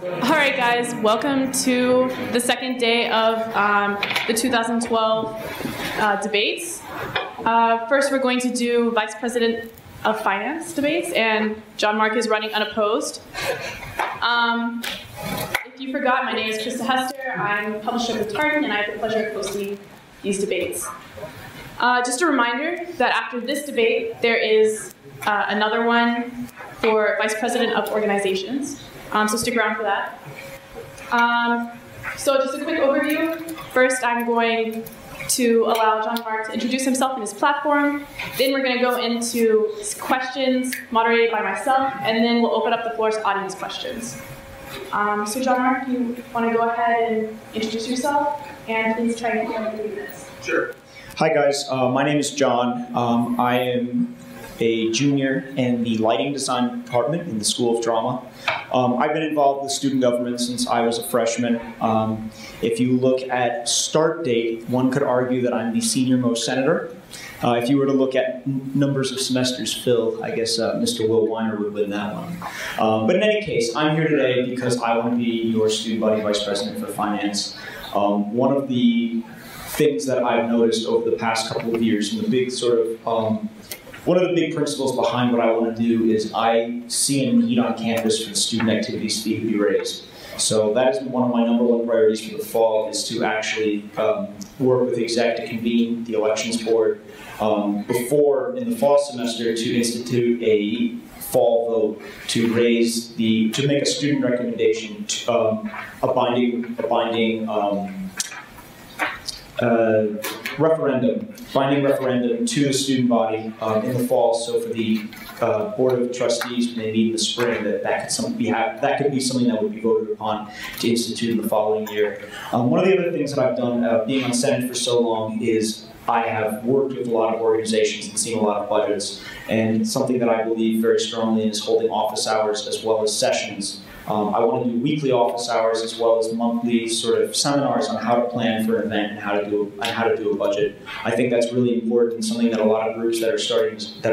All right, guys, welcome to the second day of the 2012 debates. First, we're going to do Vice President of Finance debates, and Jon Mark is running unopposed. If you forgot, my name is Krista Hester. I'm a publisher with Tartan, and I have the pleasure of hosting these debates. Just a reminder that after this debate, there is another one for Vice President of Organizations. So stick around for that. So just a quick overview. First, I'm going to allow Jon Mark to introduce himself and his platform. Then we're going to go into questions moderated by myself, and then we'll open up the floor to audience questions. So Jon Mark, you want to go ahead and introduce yourself, and please try and keep 3 minutes. Sure. Hi guys, my name is Jon. I am a junior in the lighting design department in the School of Drama. I've been involved with student government since I was a freshman. If you look at start date, one could argue that I'm the senior-most senator. If you were to look at numbers of semesters filled, I guess Mr. Will Weiner would win that one. But in any case, I'm here today because I want to be your student body vice president for finance. One of the things that I've noticed over the past couple of years, and the big sort of one of the big principles behind what I want to do is I see a need on campus for the student activities fee to be raised. So that is one of my #1 priorities for the fall, is to actually work with the exec to convene the elections board before, in the fall semester, to institute a fall vote to raise to make a student recommendation, a binding binding referendum to the student body in the fall. So for the Board of Trustees, when they meet in the spring, that could be something that would be voted upon to institute in the following year. One of the other things that I've done, being on Senate for so long, is I have worked with a lot of organizations and seen a lot of budgets, and something that I believe very strongly in is holding office hours as well as sessions. I want to do weekly office hours as well as monthly sort of seminars on how to plan for an event and how to do a budget. I think that's really important, something that a lot of groups that are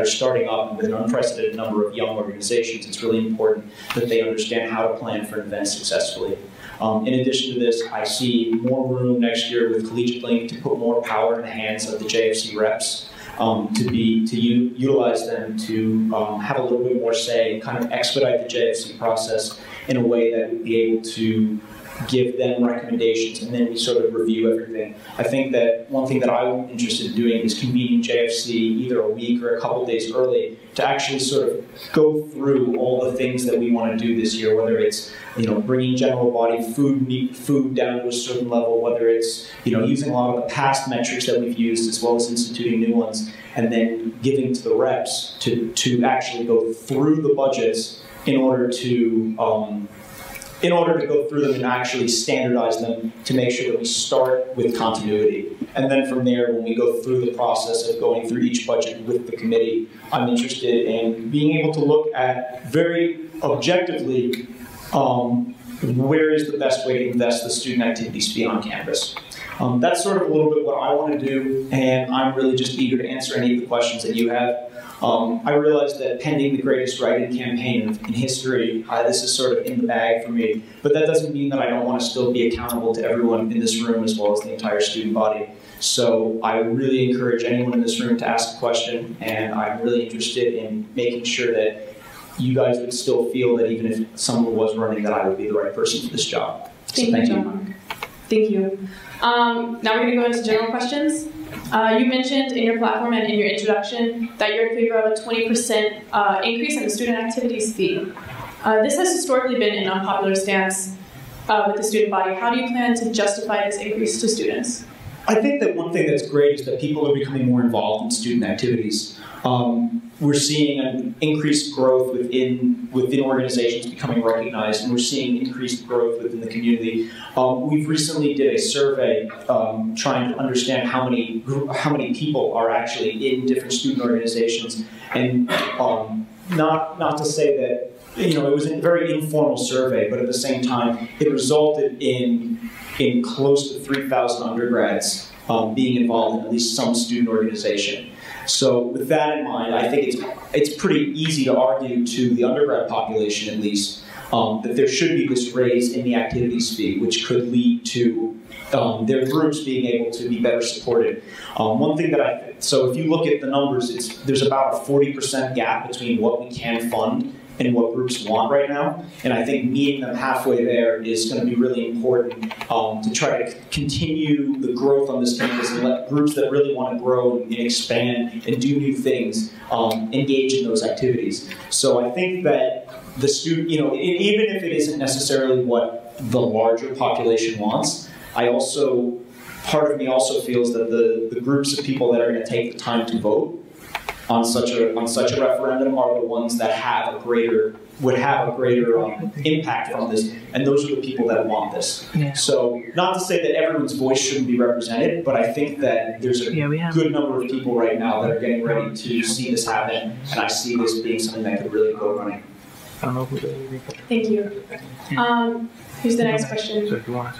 starting up with an unprecedented number of young organizations, it's really important that they understand how to plan for an event successfully. In addition to this, I see more room next year with Collegiate Link to put more power in the hands of the JFC reps. To utilize them to have a little bit more say, kind of expedite the JFC process in a way that would be able to give them recommendations, and then we sort of review everything. I think that one thing that I'm interested in doing is convening JFC either a week or a couple days early to actually sort of go through all the things that we want to do this year, whether it's bringing general body food down to a certain level, whether it's using a lot of the past metrics that we've used as well as instituting new ones, and then giving to the reps to actually go through the budgets in order to go through them and actually standardize them to make sure that we start with continuity. And then from there, when we go through the process of going through each budget with the committee, I'm interested in being able to look at very objectively where is the best way to invest the student activities fee on campus. That's sort of a little bit what I want to do, and I'm really just eager to answer any of the questions that you have. I realize that pending the greatest write-in campaign in history, this is sort of in the bag for me, but that doesn't mean that I don't want to still be accountable to everyone in this room as well as the entire student body. So I really encourage anyone in this room to ask a question, and I'm really interested in making sure that you guys would still feel that even if someone was running, that I would be the right person for this job. Thank you, Jon Mark. Thank you. Now we're going to go into general questions. You mentioned in your platform and in your introduction that you're in favor of a 20% increase in the student activities fee. This has historically been an unpopular stance with the student body. How do you plan to justify this increase to students? I think that one thing that's great is that people are becoming more involved in student activities. We're seeing an increased growth within organizations becoming recognized, and we're seeing increased growth within the community. We've recently did a survey trying to understand how many people are actually in different student organizations, and not to say that it was a very informal survey, but at the same time it resulted in close to 3,000 undergrads being involved in at least some student organization. So with that in mind, I think it's pretty easy to argue to the undergrad population at least that there should be this raise in the activities fee, which could lead to their groups being able to be better supported. One thing that so if you look at the numbers, there's about a 40% gap between what we can fund and what groups want right now. And I think meeting them halfway there is going to be really important to try to continue the growth on this campus and let groups that really want to grow and expand and do new things engage in those activities. So I think that the student, even if it isn't necessarily what the larger population wants, part of me also feels that the groups of people that are going to take the time to vote on such a referendum are the ones that would have a greater impact from this, and those are the people that want this. Yeah. So, not to say that everyone's voice shouldn't be represented, but I think that there's a good number of people right now that are getting ready to see this happen, and I see this being something that could really go running. Thank you. Here's the next question.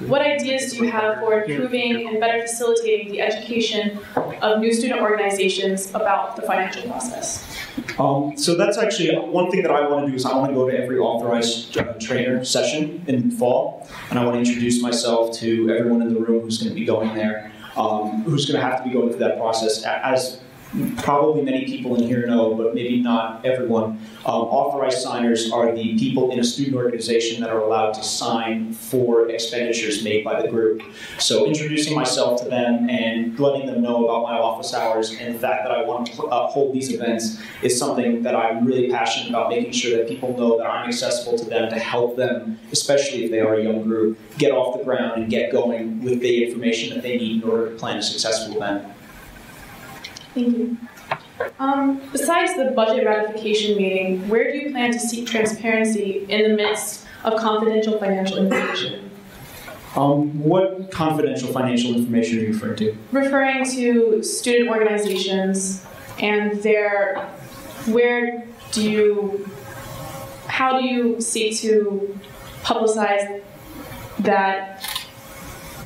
What ideas do you have for improving and better facilitating the education of new student organizations about the financial process? So that's actually one thing that I want to do is I want to go to every authorized trainer session in the fall, and I want to introduce myself to everyone in the room who's going to be going there, who's going to have to be going through that process. As probably many people in here know, but maybe not everyone, authorized signers are the people in a student organization that are allowed to sign for expenditures made by the group. So introducing myself to them and letting them know about my office hours and the fact that I want to hold these events is something that I'm really passionate about, making sure that people know that I'm accessible to them to help them, especially if they are a young group, get off the ground and get going with the information that they need in order to plan a successful event. Thank you. Besides the budget ratification meeting, where do you plan to seek transparency in the midst of confidential financial information? What confidential financial information are you referring to? Referring to student organizations and how do you seek to publicize that?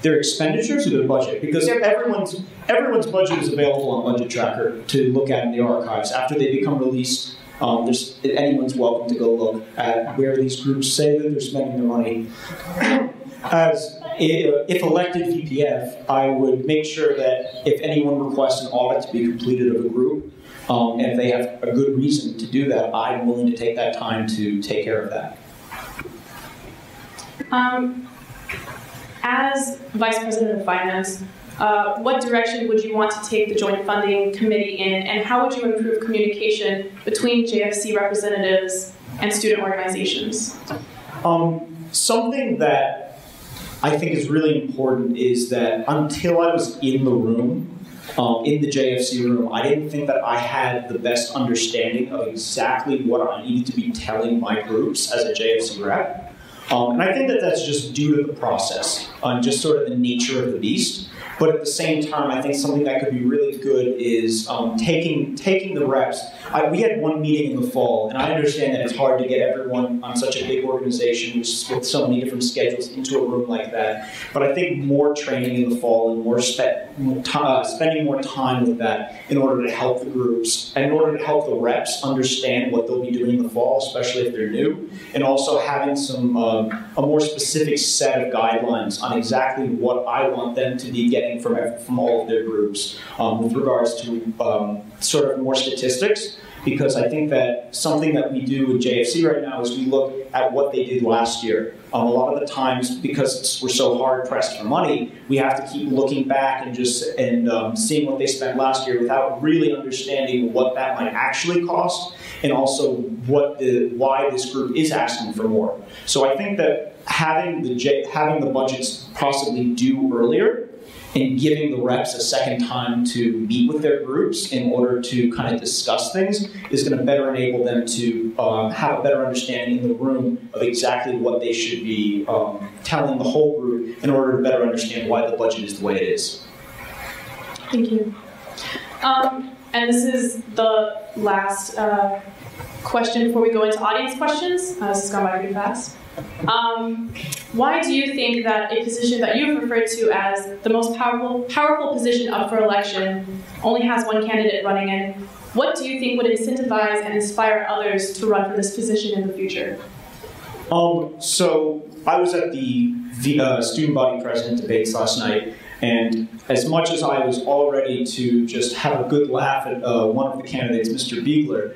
Their expenditures or their budget? Because everyone's budget is available on Budget Tracker to look at in the archives. After they become released, anyone's welcome to go look at where these groups say that they're spending their money. If elected VPF, I would make sure that if anyone requests an audit to be completed of a group, and if they have a good reason to do that, I'm willing to take that time to take care of that. As Vice President of Finance, what direction would you want to take the Joint Funding Committee in, and how would you improve communication between JFC representatives and student organizations? Something that I think is really important is that until I was in the room, in the JFC room, I didn't think that I had the best understanding of exactly what I needed to be telling my groups as a JFC rep. And I think that that's just due to the process, just sort of the nature of the beast. But at the same time, I think something that could be really good is taking the reps. We had one meeting in the fall, and I understand that it's hard to get everyone on such a big organization with so many different schedules into a room like that. But I think more training in the fall and more spending more time with that in order to help the groups and in order to help the reps understand what they'll be doing in the fall, especially if they're new, and also having some a more specific set of guidelines on exactly what I want them to be getting from all of their groups with regards to sort of more statistics, because I think that something that we do with JFC right now is we look at what they did last year. A lot of the times, because we're so hard pressed for money, we have to keep looking back and seeing what they spent last year without really understanding what that might actually cost, and also why this group is asking for more. So I think that having the budgets possibly due earlier and giving the reps a second time to meet with their groups in order to kind of discuss things is going to better enable them to have a better understanding in the room of exactly what they should be telling the whole group in order to better understand why the budget is the way it is. Thank you. And this is the last question before we go into audience questions. This has gone by pretty fast. Why do you think that a position that you've referred to as the most powerful position up for election only has one candidate running in? What do you think would incentivize and inspire others to run for this position in the future? So I was at the student body president debates last night, and as much as I was all ready to just have a good laugh at one of the candidates, Mr. Biegler,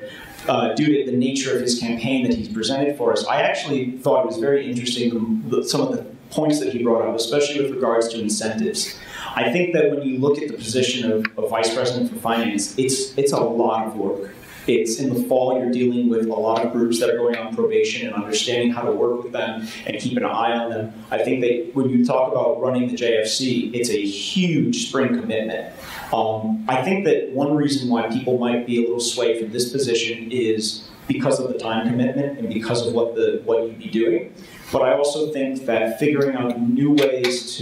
due to the nature of his campaign that he's presented for us, I actually thought it was very interesting, some of the points that he brought up, especially with regards to incentives. I think that when you look at the position of Vice President for Finance, it's a lot of work. It's in the fall, you're dealing with a lot of groups that are going on probation and understanding how to work with them and keeping an eye on them. I think that when you talk about running the JFC, it's a huge spring commitment. I think that one reason why people might be a little swayed from this position is because of the time commitment and because of what you'd be doing. But I also think that figuring out new ways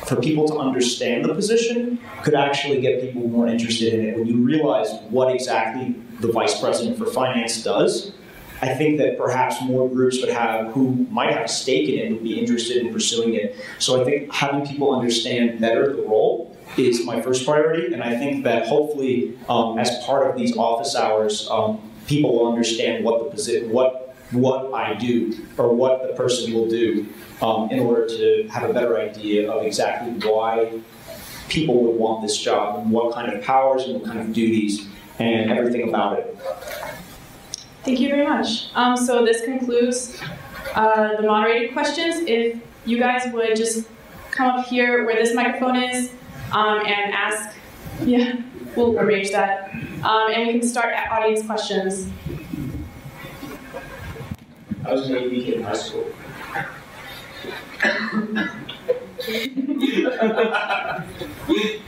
for people to understand the position could actually get people more interested in it. When you realize what exactly the Vice President for Finance does, I think that perhaps more groups who might have a stake in it would be interested in pursuing it. So I think having people understand better the role is my first priority, and I think that hopefully as part of these office hours, people will understand what the position, what I do, or what the person will do in order to have a better idea of exactly why people would want this job and what kind of powers and what kind of duties and everything about it. Thank you very much. So this concludes the moderated questions. If you guys would just come up here where this microphone is and ask, yeah, we'll arrange that. And we can start at audience questions. I was an AV kid in high school.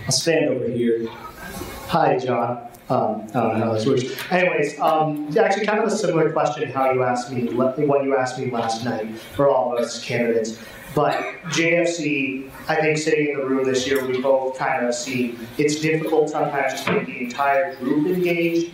I'll stand over here. Hi, John. I don't know how this works. Anyways, actually kind of a similar question how you asked me, what you asked me last night for all of us candidates. But JFC, I think sitting in the room this year, we both kind of see it's difficult sometimes to get the entire group engaged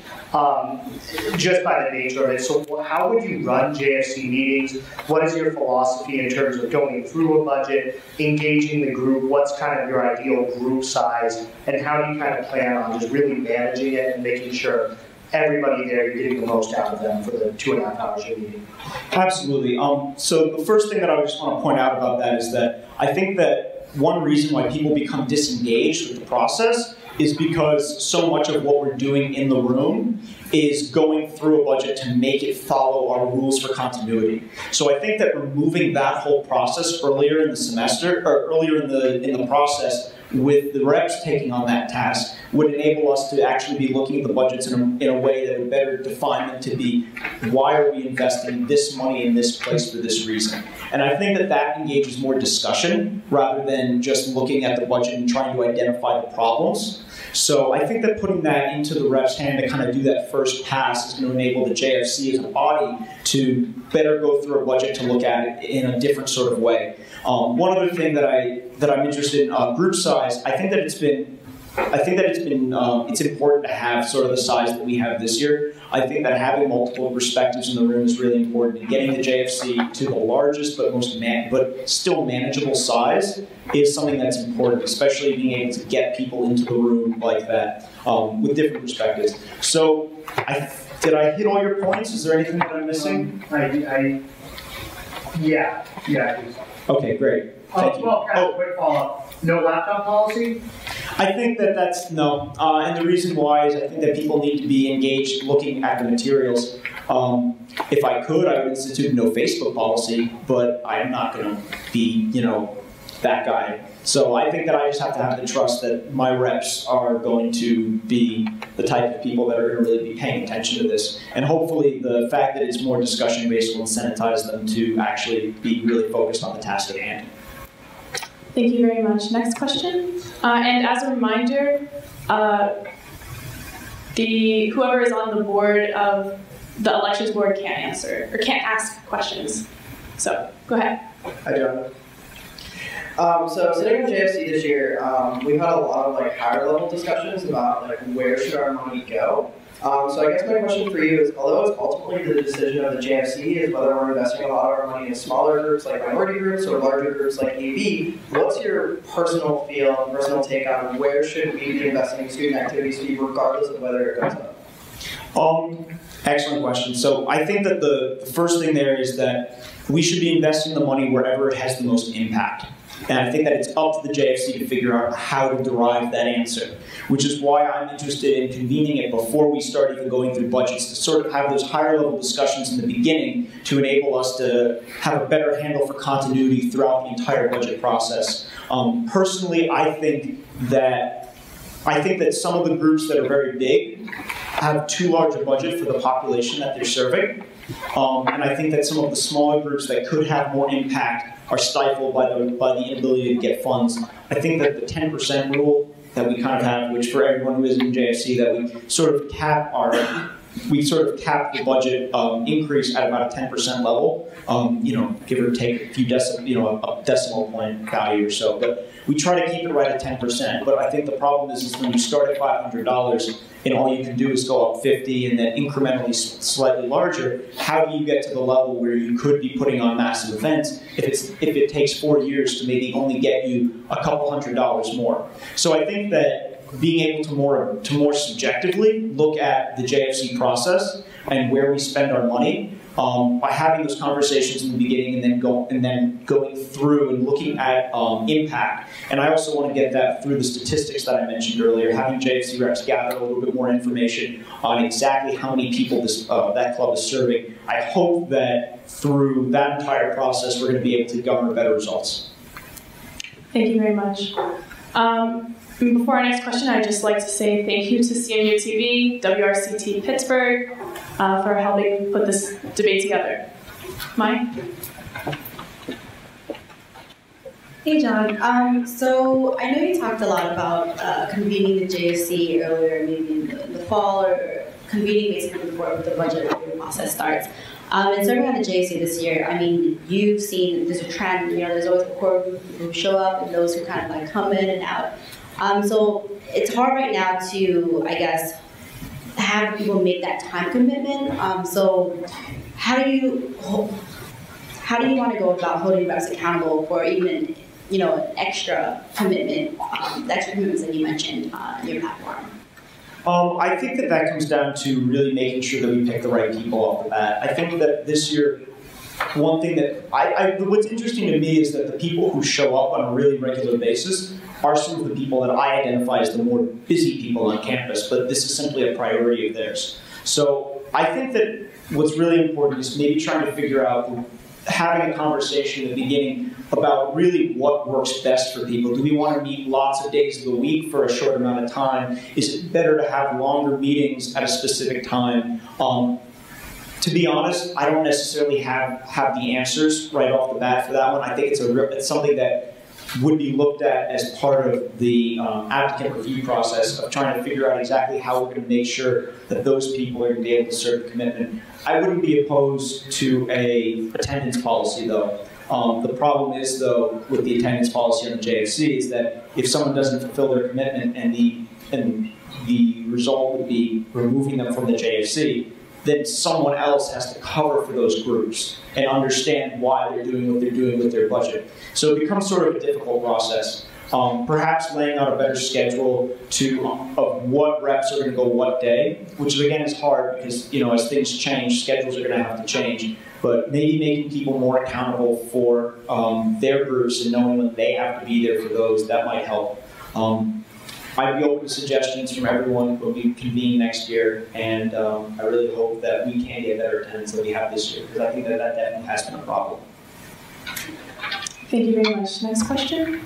just by the nature of it. So how would you run JFC meetings? What is your philosophy in terms of going through a budget, engaging the group? What's kind of your ideal group size? And how do you kind of plan on just really managing it and making sure everybody there, you're getting the most out of them for the 2.5 hours you're meeting? Absolutely. So the first thing that I just want to point out about that is that I think that one reason why people become disengaged with the process is because so much of what we're doing in the room is going through a budget to make it follow our rules for continuity. So I think that removing that whole process earlier in the semester, or earlier in the process, with the reps taking on that task, would enable us to actually be looking at the budgets in a way that would better define them to be, why are we investing this money in this place for this reason? And I think that that engages more discussion rather than just looking at the budget and trying to identify the problems. So I think that putting that into the rep's hand to kind of do that first pass is going to enable the JFC as a body to better go through a budget to look at it in a different sort of way. One other thing that I'm interested in, group size, I think that it's important to have sort of the size that we have this year. I think that having multiple perspectives in the room is really important, and getting the JFC to the largest but still manageable size is something that's important, especially being able to get people into the room like that with different perspectives. So, did I hit all your points? Is there anything that I'm missing? Yeah. Okay, great. Thank you. Well, kind of a quick follow-up. No laptop policy? I think that that's no. And the reason why is I think that people need to be engaged looking at the materials. If I could, I would institute no Facebook policy, but I'm not going to be, that guy. So I think that I just have to have the trust that my reps are going to be the type of people that are going to really be paying attention to this. And hopefully the fact that it's more discussion-based will incentivize them to actually be really focused on the task at hand. Thank you very much. Next question. And as a reminder, whoever is on the board of the elections board can't answer or can't ask questions. So go ahead. Hi, John. So sitting in JFC this year, we've had a lot of higher level discussions about where should our money go. So I guess my question for you is, although it's ultimately the decision of the JFC is whether we're investing a lot of our money in smaller groups like minority groups or larger groups like AV, what's your personal feel and personal take on where should we be investing in student activities fee regardless of whether it goes up? Excellent question. So I think that the first thing there is that we should be investing the money wherever it has the most impact. And I think that it's up to the JFC to figure out how to derive that answer, which is why I'm interested in convening it before we start even going through budgets, to sort of have those higher level discussions in the beginning to enable us to have a better handle for continuity throughout the entire budget process. Personally, I think that some of the groups that are very big have too large a budget for the population that they're serving. And I think that some of the smaller groups that could have more impact are stifled by the inability to get funds. I think that the 10% rule that we kind of have, which for everyone who is in JFC, that we sort of cap the budget increase at about a 10% level, give or take a few a decimal point value or so. But we try to keep it right at 10%. But I think the problem is when you start at $500 and all you can do is go up 50 and then incrementally slightly larger, how do you get to the level where you could be putting on massive events if it takes 4 years to maybe only get you a couple $100 more? So I think that being able to more subjectively look at the JFC process and where we spend our money, by having those conversations in the beginning and then going through and looking at impact. And I also want to get that through the statistics that I mentioned earlier, having JFC reps gather a little bit more information on exactly how many people that club is serving. I hope that through that entire process we're going to be able to garner better results. Thank you very much. Before our next question, I'd just like to say thank you to cmuTV, WRCT Pittsburgh, for helping put this debate together. Mike? Hey, John. So I know you talked a lot about convening the JFC earlier, maybe in the fall, or convening basically before the budget review process starts. And serving on the JFC this year, I mean, you've seen there's a trend, there's always a core group who show up and those who kind of like come in and out. So it's hard right now to, I guess, have people make that time commitment. So how do you want to go about holding reps accountable for even, an extra commitment, the extra commitments that you mentioned in your platform? I think that comes down to really making sure that we pick the right people off the bat. I think that this year, one thing that what's interesting to me is that the people who show up on a really regular basis are some of the people that I identify as the more busy people on campus, but this is simply a priority of theirs. So I think that what's really important is maybe trying to figure out, having a conversation in the beginning about really what works best for people. Do we want to meet lots of days of the week for a short amount of time? Is it better to have longer meetings at a specific time? To be honest, I don't necessarily have the answers right off the bat for that one. I think it's something that would be looked at as part of the applicant review process of trying to figure out exactly how we're going to make sure that those people are going to be able to serve the commitment. I wouldn't be opposed to an attendance policy, though. The problem is, though, with the attendance policy on the JFC is that if someone doesn't fulfill their commitment and the result would be removing them from the JFC, then someone else has to cover for those groups and understand why they're doing what they're doing with their budget. So it becomes sort of a difficult process. Perhaps laying out a better schedule of what reps are going to go what day, which again is hard because as things change, schedules are going to have to change. But maybe making people more accountable for their groups and knowing when they have to be there for those, that might help. I'd be open to suggestions from everyone when we convene next year, and I really hope that we can get better attendance than we have this year, because I think that definitely has been a problem. Thank you very much. Next question?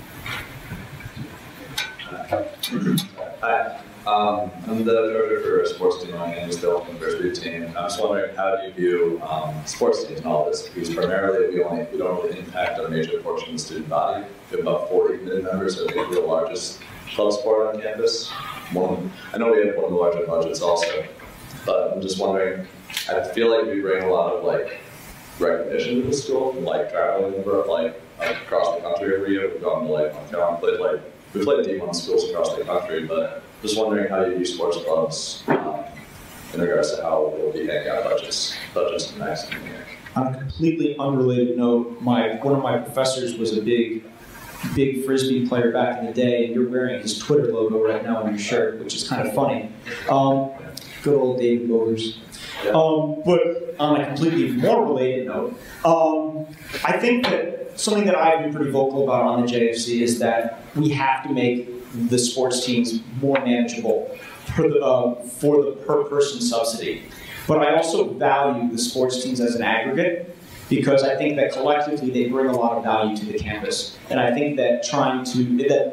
Hi. I'm the director for a sports team on Andy's development university team. I'm just wondering, how do you view sports teams and all this? Because primarily we don't really impact a major portion of the student body. We have about 40 committed members, so I think we're the largest club sport on campus. I know we have one of the larger budgets also, but I'm just wondering, I feel like we bring a lot of recognition to the school from traveling over across the country every year. We've gone to Montreal and we played D1 schools across the country, but just wondering how you view sports clubs in regards to how we'll be handing out budgets in the next year. On a completely unrelated note, one of my professors was a big Frisbee player back in the day, and you're wearing his Twitter logo right now on your shirt, which is kind of funny. Good old David Bovers. But on a completely more related note, I think that something that I've been pretty vocal about on the JFC is that we have to make the sports teams more manageable for the per person subsidy. But I also value the sports teams as an aggregate because I think that collectively they bring a lot of value to the campus. And I think that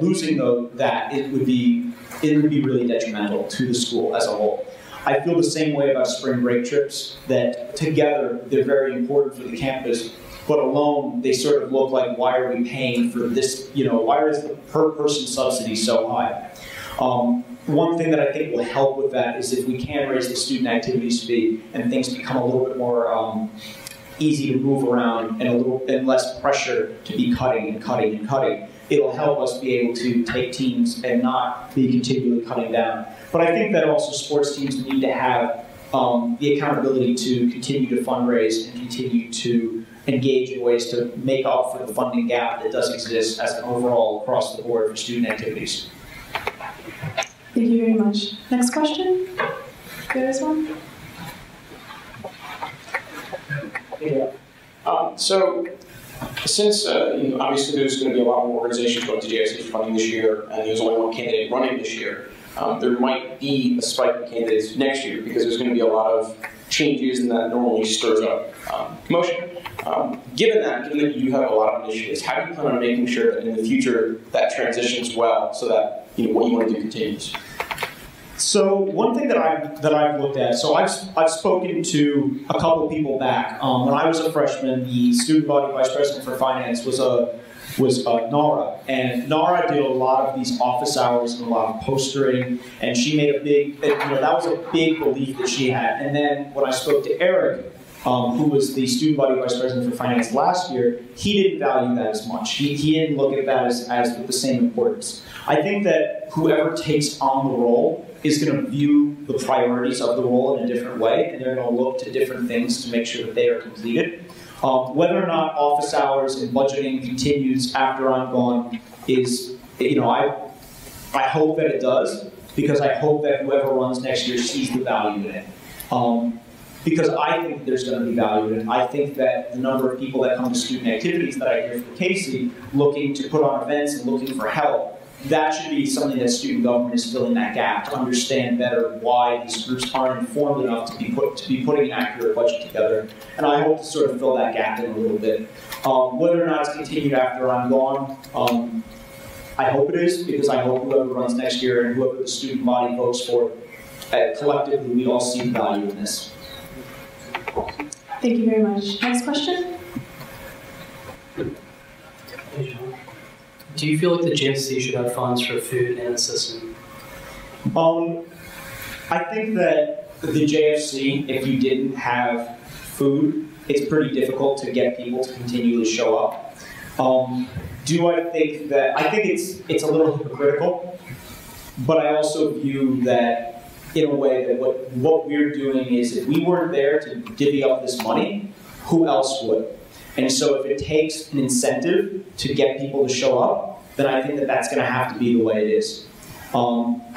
losing it would be really detrimental to the school as a whole. I feel the same way about spring break trips, that together they're very important for the campus, but alone they sort of look like, why are we paying for this, why is the per person subsidy so high? One thing that I think will help with that is if we can raise the student activities fee and things become a little bit more easy to move around and less pressure to be cutting and cutting and cutting. It'll help us be able to take teams and not be continually cutting down. But I think that also sports teams need to have the accountability to continue to fundraise and continue to engage in ways to make up for the funding gap that does exist as an overall across the board for student activities. Thank you very much. Next question? There's one. Yeah. So, since obviously there's going to be a lot more organizations going to JFC funding this year, and there's only one candidate running this year, there might be a spike in candidates next year because there's going to be a lot of changes, and that normally stirs up commotion. Given that you have a lot of initiatives, how do you plan on making sure that in the future that transitions well so that what you want to do continues? So one thing that I've looked at, so I've spoken to a couple people back. When I was a freshman, the student body vice president for finance was Nara, and Nara did a lot of these office hours and a lot of postering, and she made a big, that was a big belief that she had. And then when I spoke to Eric, who was the student body vice president for finance last year, he didn't value that as much. He didn't look at that as with the same importance. I think that whoever takes on the role is going to view the priorities of the role in a different way, and they're going to look to different things to make sure that they are completed. Whether or not office hours and budgeting continues after I'm gone is, I hope that it does, because I hope that whoever runs next year sees the value in it. Because I think there's going to be value in it. I think that the number of people that come to student activities that I hear from Casey, looking to put on events and looking for help, that should be something that student government is filling that gap to understand better why these groups aren't informed enough to be putting an accurate budget together. And I hope to sort of fill that gap in a little bit. Whether or not it's continued after I'm gone, I hope it is, because I hope whoever runs next year and whoever the student body votes for, collectively we all see the value in this. Thank you very much. Next question? Do you feel like the JFC should have funds for food and assistant? I think that the JFC, if you didn't have food, it's pretty difficult to get people to continually show up. Do I think that, I think it's a little hypocritical, but I also view that in a way that what we're doing is, if we weren't there to divvy up this money, who else would? And so if it takes an incentive to get people to show up, then I think that that's going to have to be the way it is.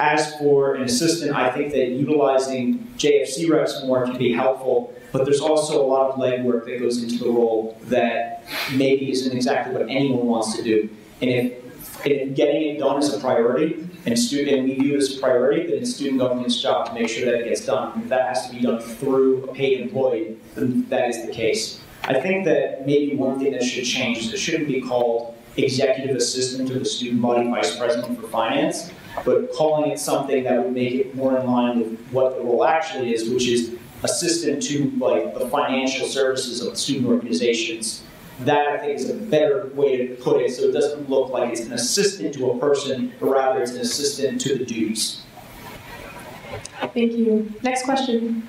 As for an assistant, I think that utilizing JFC reps more can be helpful, but there's also a lot of legwork that goes into the role that maybe isn't exactly what anyone wants to do. And if getting it done is a priority, and we view it as a priority, then it's student government's job to make sure that it gets done. And if that has to be done through a paid employee, then that is the case. I think that maybe one thing that should change is it shouldn't be called executive assistant to the student body vice president for finance, but calling it something that would make it more in line with what the role actually is, which is assistant to the financial services of student organizations. That, I think, is a better way to put it, so it doesn't look like it's an assistant to a person, but rather it's an assistant to the duties. Thank you. Next question.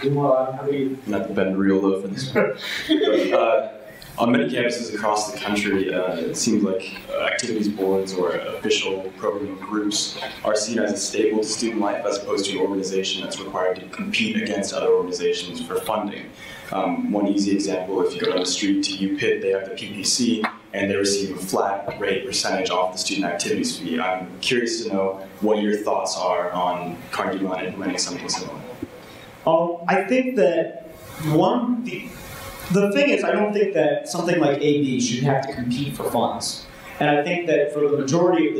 Not to bend real low for this one. On many campuses across the country, it seems like activities boards or official program groups are seen as a staple to student life as opposed to an organization that's required to compete against other organizations for funding. One easy example, if you go down the street to UPitt, they have the PPC, and they receive a flat rate percentage off the student activities fee. I'm curious to know what your thoughts are on Carnegie Mellon implementing something similar. I think that the thing is, I don't think that something like AB should have to compete for funds. And I think that for the majority of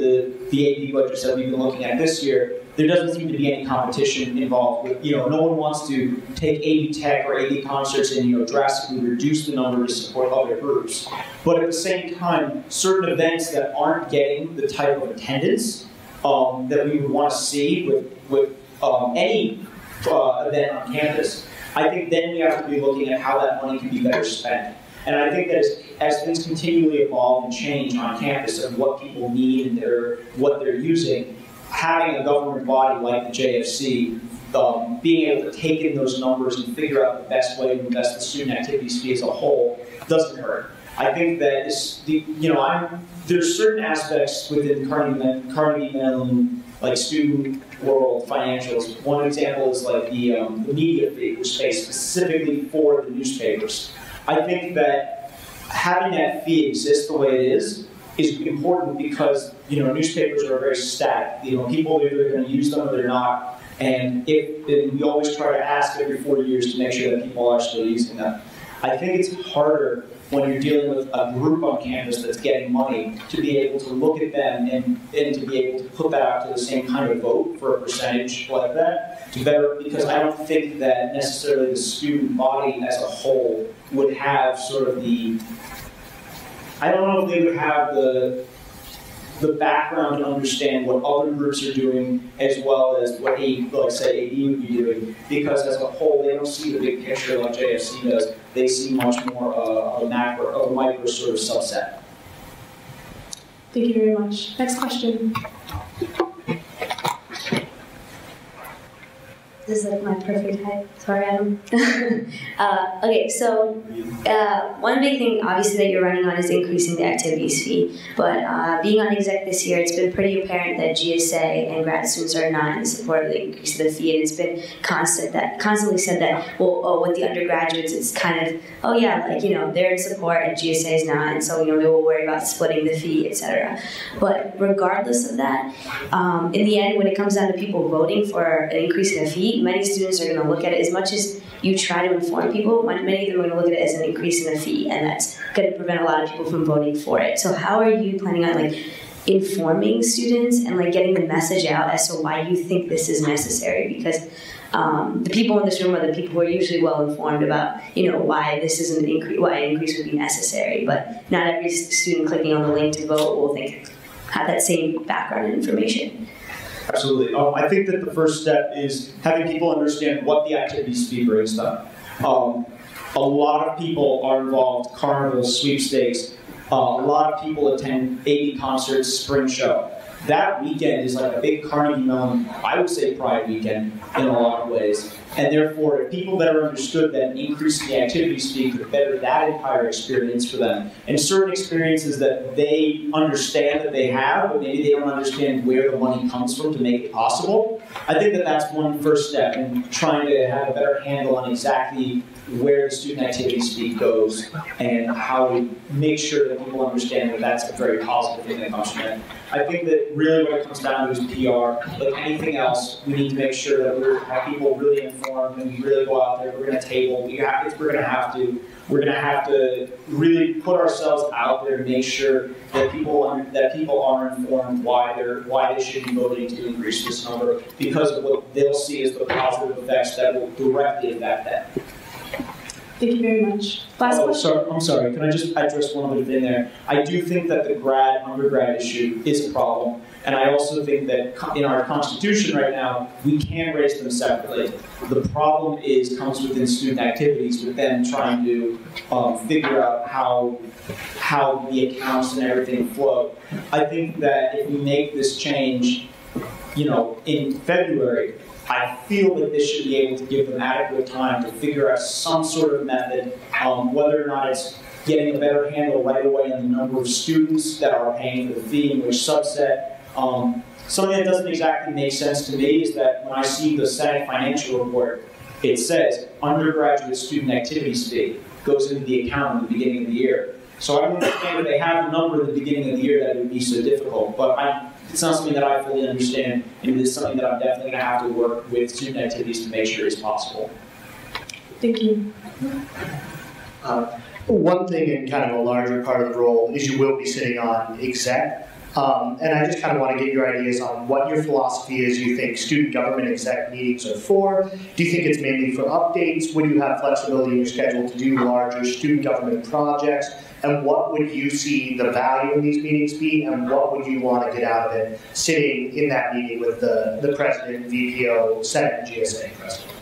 the AB budgets that we've been looking at this year, there doesn't seem to be any competition involved. With, no one wants to take AB Tech or AB Concerts and drastically reduce the number to support other groups. But at the same time, certain events that aren't getting the type of attendance that we would want to see with any event on campus, I think then we have to be looking at how that money can be better spent. And I think that as things continually evolve and change on campus of what people need and what they're using, having a government body like the JFC, being able to take in those numbers and figure out the best way to invest the student activities fee as a whole doesn't hurt. I think that there's certain aspects within Carnegie Mellon, like student world financials. One example is like the media fee, which is paid specifically for the newspapers. I think that having that fee exist the way it is important because newspapers are very static. People are either going to use them or they're not, and we always try to ask every 4 years to make sure that people are still using them. I think it's harder when you're dealing with a group on campus that's getting money to be able to look at them and to be able to put that out to the same kind of vote for a percentage like that because I don't think that necessarily the student body as a whole would have sort of I don't know if they would have the background to understand what other groups are doing as well as what AD would be doing, because as a whole they don't see the big picture like JFC does. They see much more of a micro sort of subset. Thank you very much. Next question. This is like my perfect height. Sorry, Adam. Okay, so one big thing, obviously, that you're running on is increasing the activities fee. But being on exec this year, it's been pretty apparent that GSA and grad students are not in support of the increase of the fee. And it's been constantly said that, well, with the undergraduates, it's kind of, they're in support and GSA is not, and so we will worry about splitting the fee, etc. But regardless of that, in the end, when it comes down to people voting for an increase in the fee, many students are going to look at it, as much as you try to inform people, many of them are going to look at it as an increase in the fee, and that's going to prevent a lot of people from voting for it. So how are you planning on informing students and getting the message out as to why you think this is necessary? Because the people in this room are the people who are usually well informed about why this is why an increase would be necessary, but not every student clicking on the link to vote will have that same background information. Absolutely. I think that the first step is having people understand what the activities fee brings them. A lot of people are involved, carnivals, sweepstakes. A lot of people attend AB Concerts, Spring Show. That weekend is like a big Carnegie Mellon, I would say Pride weekend in a lot of ways. And therefore, if people better understood that an increase in the activities fee could better that entire experience for them, and certain experiences that they understand that they have, but maybe they don't understand where the money comes from to make it possible, I think that that's one first step in trying to have a better handle on exactly where the student activities fee goes and how to make sure that people understand that that's a very positive thing that comes from it. I think that really what it comes down to is PR. Like anything else, we need to make sure that we have people really informed and we really go out there. We're going to table. We're going to have to really put ourselves out there and make sure that people are informed why they should be voting to increase this number, because of what they'll see as the positive effects that will directly affect that. Thank you very much. Last question. I'm sorry, can I just address one other thing there? I do think that the undergrad issue is a problem, and I also think that in our Constitution right now, we can raise them separately. The problem comes within student activities, with them trying to figure out how the accounts and everything flow. I think that if we make this change, in February, I feel that this should be able to give them adequate time to figure out some sort of method, whether or not it's getting a better handle right away on the number of students that are paying for the fee and which subset. Something that doesn't exactly make sense to me is that when I see the Senate financial report, it says undergraduate student activities fee goes into the account at the beginning of the year. So I don't understand if they have the number at the beginning of the year that it would be so difficult. But it's not something that I fully understand, and it is something that I'm definitely going to have to work with student activities to make sure is possible. Thank you. One thing in kind of a larger part of the role is you will be sitting on exec. And I just kind of want to get your ideas on what your philosophy is. You think student government exec meetings are for? Do you think it's mainly for updates? Would you have flexibility in your schedule to do larger student government projects? And what would you see the value in these meetings be? And what would you want to get out of it sitting in that meeting with the president, VPO, Senate, and GSA president?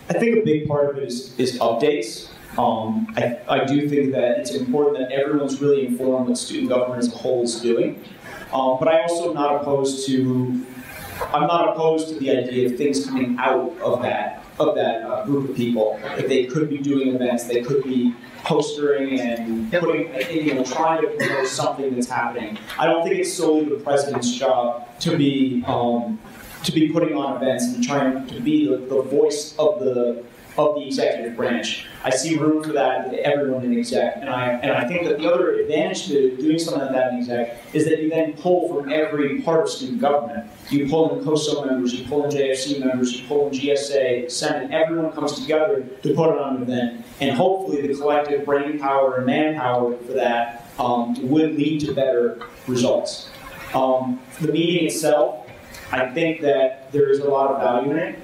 I think a big part of it is updates. I do think that it's important that everyone's really informed what student government as a whole is doing. But I also am not opposed to, the idea of things coming out of that group of people. That they could be doing events, they could be postering and putting, trying to promote something that's happening. I don't think it's solely the president's job to be putting on events and trying to be the voice of the executive branch. I see room for that with everyone in exec, and I think that the other advantage to doing something like that in exec is that you then pull from every part of student government. You pull in COSO members, you pull in JFC members, you pull in GSA, Senate, everyone comes together to put on an event, and hopefully the collective brain power and manpower for that would lead to better results. The meeting itself, I think that there is a lot of value in it.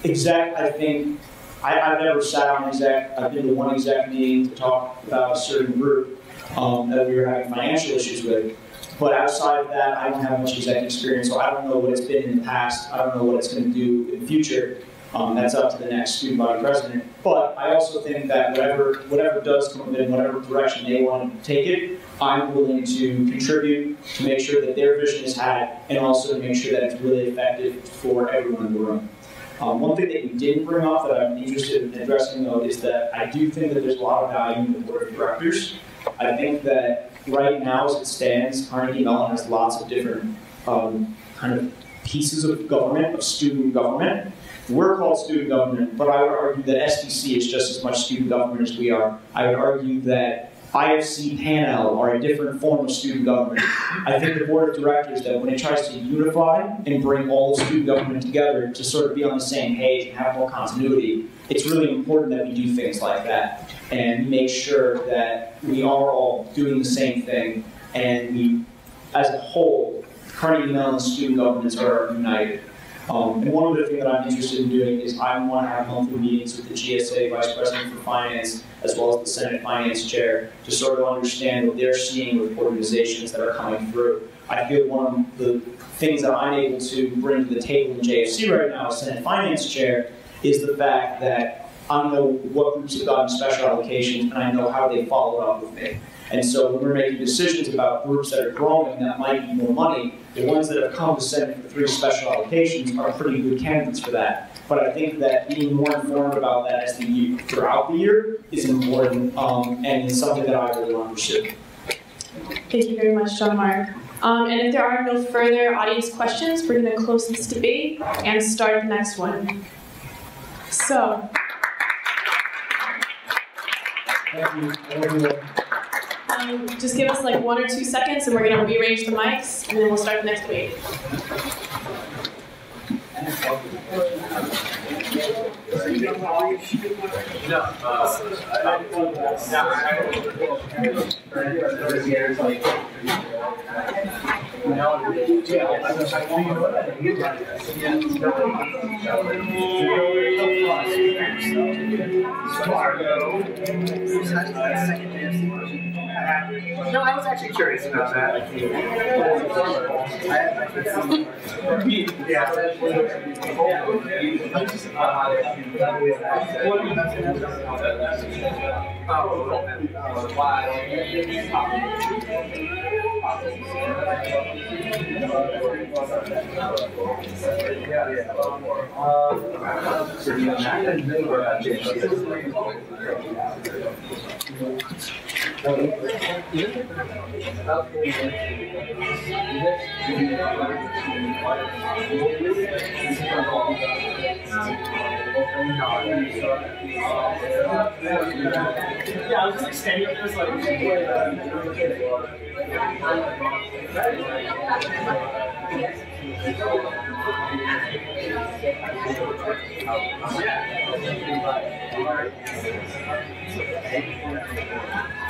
Exec, I think, I've never sat on exec. I've been to one exec meeting to talk about a certain group that we were having financial issues with. But outside of that, I don't have much exec experience, so I don't know what it's been in the past. I don't know what it's going to do in the future. That's up to the next student body president. But I also think that whatever does come in, whatever direction they want to take it, I'm willing to contribute to make sure that their vision is had, and also to make sure that it's really effective for everyone in the room. One thing that you didn't bring up that I'm interested in addressing, though, is that I do think that there's a lot of value in the board of directors. I think that right now, as it stands, Carnegie Mellon has lots of different kind of pieces of government, of student government. We're called student government, but I would argue that SDC is just as much student government as we are. I would argue that IFC, Patel are a different form of student government. I think the board of directors, that when it tries to unify and bring all of student government together to sort of be on the same page and have more continuity, it's really important that we do things like that and make sure that we are all doing the same thing, and we, as a whole, Carnegie Mellon student governments are united. And one other thing that I'm interested in doing is I want to have monthly meetings with the GSA Vice President for Finance, as well as the Senate Finance Chair, to sort of understand what they're seeing with organizations that are coming through. I feel one of the things that I'm able to bring to the table in JFC right now as Senate Finance Chair is the fact that I know what groups have gotten special allocations, and I know how they followed up with me. And so when we're making decisions about groups that are growing that might need more money, the ones that have come to Senate for 3 special allocations are pretty good candidates for that. But I think that being more informed about that as the year, throughout the year is important, and it's something that I really want to pursue. Thank you very much, Jon Mark. And if there are no further audience questions, we're going to close this debate and start the next one. So. Thank you. Just give us like 1 or 2 seconds and we're going to rearrange the mics and then we'll start the next debate. No, I was actually curious about that. Yeah, I was just like standing up there, like,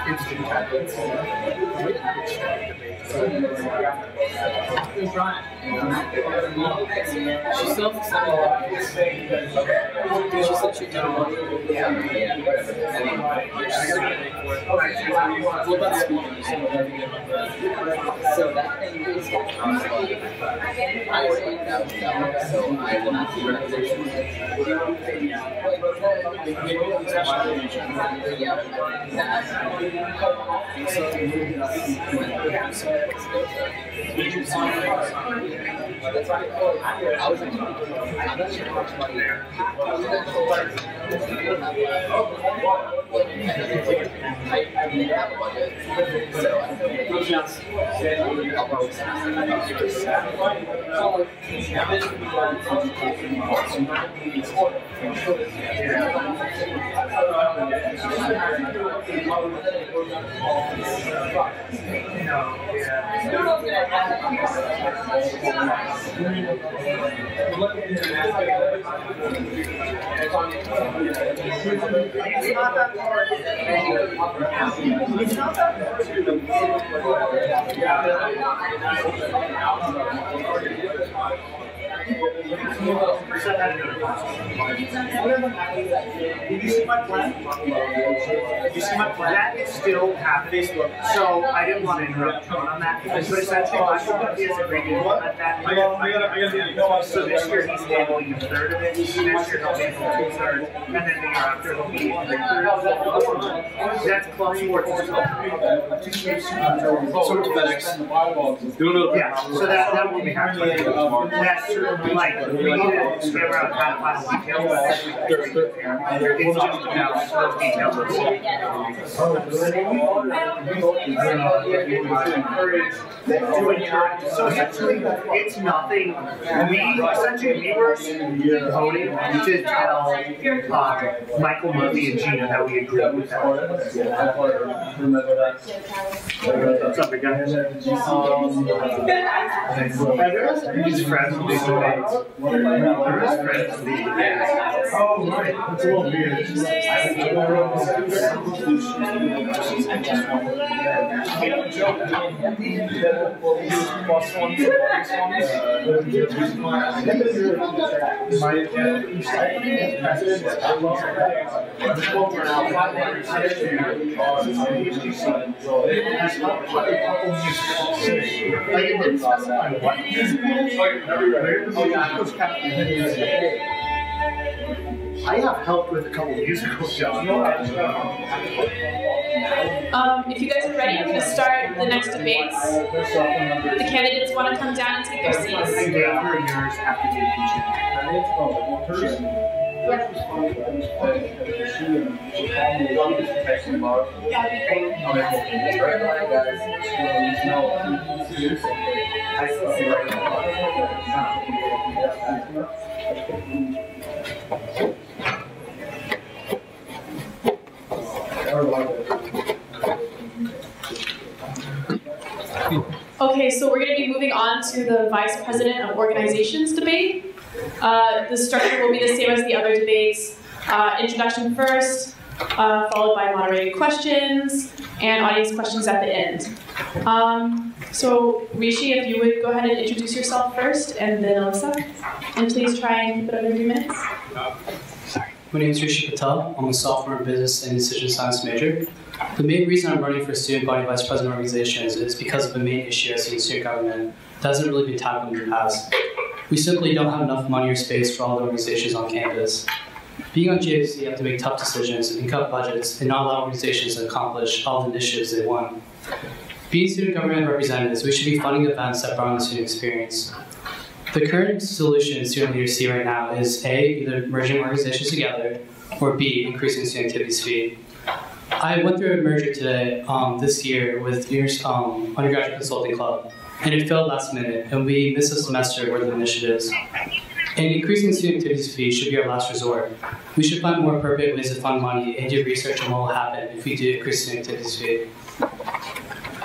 instant tablets. She still has she said she'd done one. What about speakers? So that thing is I say that so I will not see organizations. I was like, I'm not sure how much money I didn't have a budget, so I It's not that hard. It's not that hard. Did you see my plan? Did you see my plan? That is still happening. So I didn't want to interrupt Jon on that, but essentially last year he has agreed to implement that. So this year he's handling a third of it. Next year he'll handle 2/3, and then the year after he'll be 3/3. That's club sports. So FedEx. Yeah, so that will be happening. That's like we need to get around kind of final details. It's just about those details. So essentially, it's nothing. We were voting to tell Michael, Murphy, and Gina that we agree with that. What's up, big guy? He's friends with these debates. Oh, right. It's a little weird. I have helped with a couple of musicals, Jon. If you guys are ready, we're going to start the next debates. The candidates want to come down and take their seats. Okay, so we're going to be moving on to the Vice President of Organizations debate. The structure will be the same as the other debates. Introduction first, followed by moderated questions, and audience questions at the end. So Rishi, if you would go ahead and introduce yourself first, and then Alyssa. And please try and keep it under 3 minutes. My name is Rishi Patel. I'm a sophomore in business and decision science major. The main reason I'm running for student body vice president organizations is because of the main issue I see in student government that hasn't really been tackled in the past. We simply don't have enough money or space for all the organizations on campus. Being on GFC, you have to make tough decisions and cut budgets and not allow organizations to accomplish all the initiatives they want. Being student government representatives, we should be funding events that broaden the student experience. The current solution in student leaders see right now is A, either merging organizations together, or B, increasing student activities fee. I went through a merger today, this year, with your undergraduate consulting club, and it failed last minute, and we missed a semester worth of initiatives. And increasing student activities fee should be our last resort. We should find more appropriate ways to fund money and do research on what will happen if we do increase student activities fee.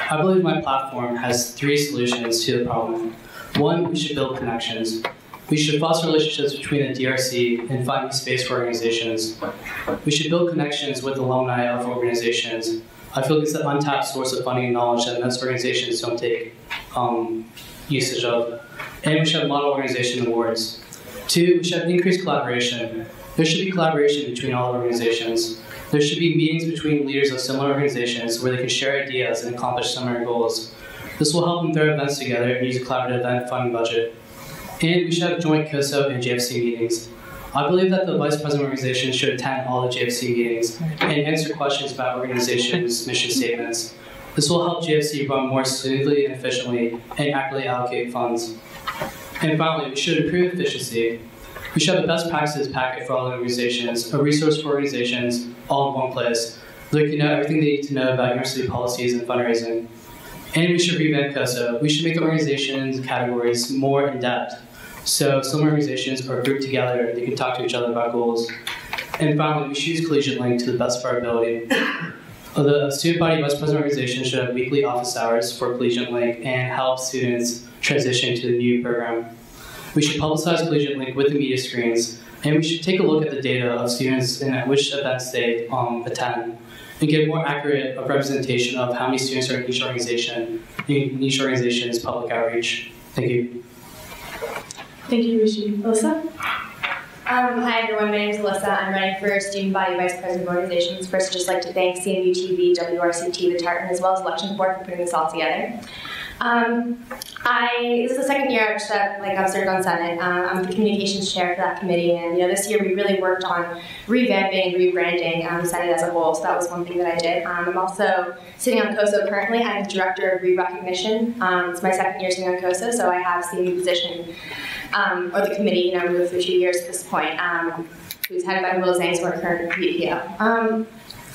I believe my platform has 3 solutions to the problem. 1, we should build connections. We should foster relationships between the DRC and find space for organizations. We should build connections with alumni of organizations. I feel it's an untapped source of funding and knowledge that most organizations don't take usage of. And we should have model organization awards. 2, we should have increased collaboration. There should be collaboration between all organizations. There should be meetings between leaders of similar organizations where they can share ideas and accomplish similar goals. This will help them throw events together and use a collaborative event funding budget. And we should have joint COSO and JFC meetings. I believe that the vice president organization should attend all the JFC meetings and answer questions about organizations' mission statements. This will help JFC run more smoothly and efficiently and accurately allocate funds. And finally, we should improve efficiency. We should have a best practices packet for all organizations, a resource for organizations, all in one place, so they can know everything they need to know about university policies and fundraising. And we should revamp COSO. We should make the organizations categories more in-depth. So some organizations are grouped together and they can talk to each other about goals. And finally, we should use Collegiate Link to the best of our ability. The student body vice president organization should have weekly office hours for Collegiate Link and help students transition to the new program. We should publicize Collegiate Link with the media screens, and we should take a look at the data of students and at which events they attend, and get more accurate representation of how many students are in each organization, in each organization's public outreach. Thank you. Thank you, Rishi. Alyssa? Hi everyone, my name is Alyssa. I'm running for Student Body Vice President of Organizations. First, I'd just like to thank cmuTV, WRCT, the Tartan, as well as Elections Board for putting this all together. This is the second year I've served on Senate. I'm the communications chair for that committee, and this year we really worked on revamping and rebranding Senate as a whole. So that was one thing that I did. I'm also sitting on COSO currently. I'm the director of re-recognition. It's my second year sitting on COSO, so I have seen the position or the committee, move through 2 years at this point. Who's headed by Will Zhang's our current VPO.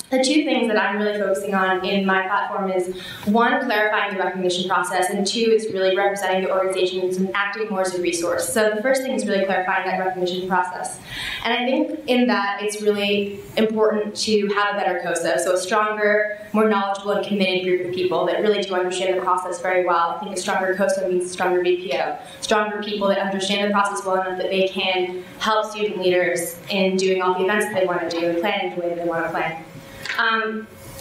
The 2 things that I'm really focusing on in my platform is 1, clarifying the recognition process, and 2 is really representing the organizations and acting more as a resource. So the first thing is really clarifying that recognition process. And I think in that it's really important to have a better COSO, so a stronger, more knowledgeable and committed group of people that really do understand the process very well. I think a stronger COSO means a stronger VPO. Stronger people that understand the process well enough that they can help student leaders in doing all the events that they want to do and planning the way they want to plan.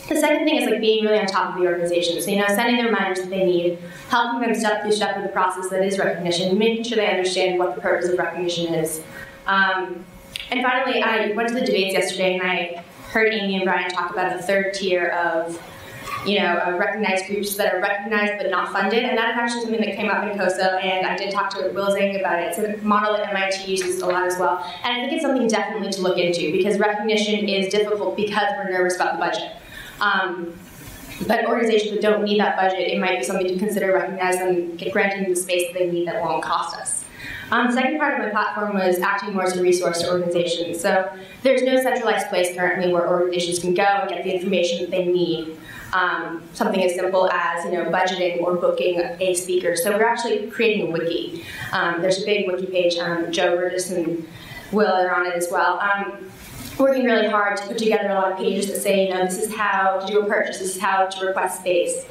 The second thing is being really on top of the organization. So sending the reminders that they need, helping them step through the process that is recognition, making sure they understand what the purpose of recognition is. And finally, I went to the debates yesterday and I heard Amy and Brian talk about the 3rd tier of recognized groups that are recognized but not funded, and that is actually something that came up in COSO, and I did talk to Will Zhang about it. It's a model that MIT uses a lot as well, and I think it's something definitely to look into because recognition is difficult because we're nervous about the budget. But organizations that don't need that budget, it might be something to consider recognizing and get granted the space that they need that won't cost us. The second part of my platform was acting more as a resource to organizations. So there's no centralized place currently where organizations can go and get the information that they need. Something as simple as budgeting or booking a speaker. So we're actually creating a wiki. There's a big wiki page. Joe Burgess and Will are on it as well. Working really hard to put together a lot of pages that say, this is how to do a purchase, this is how to request space.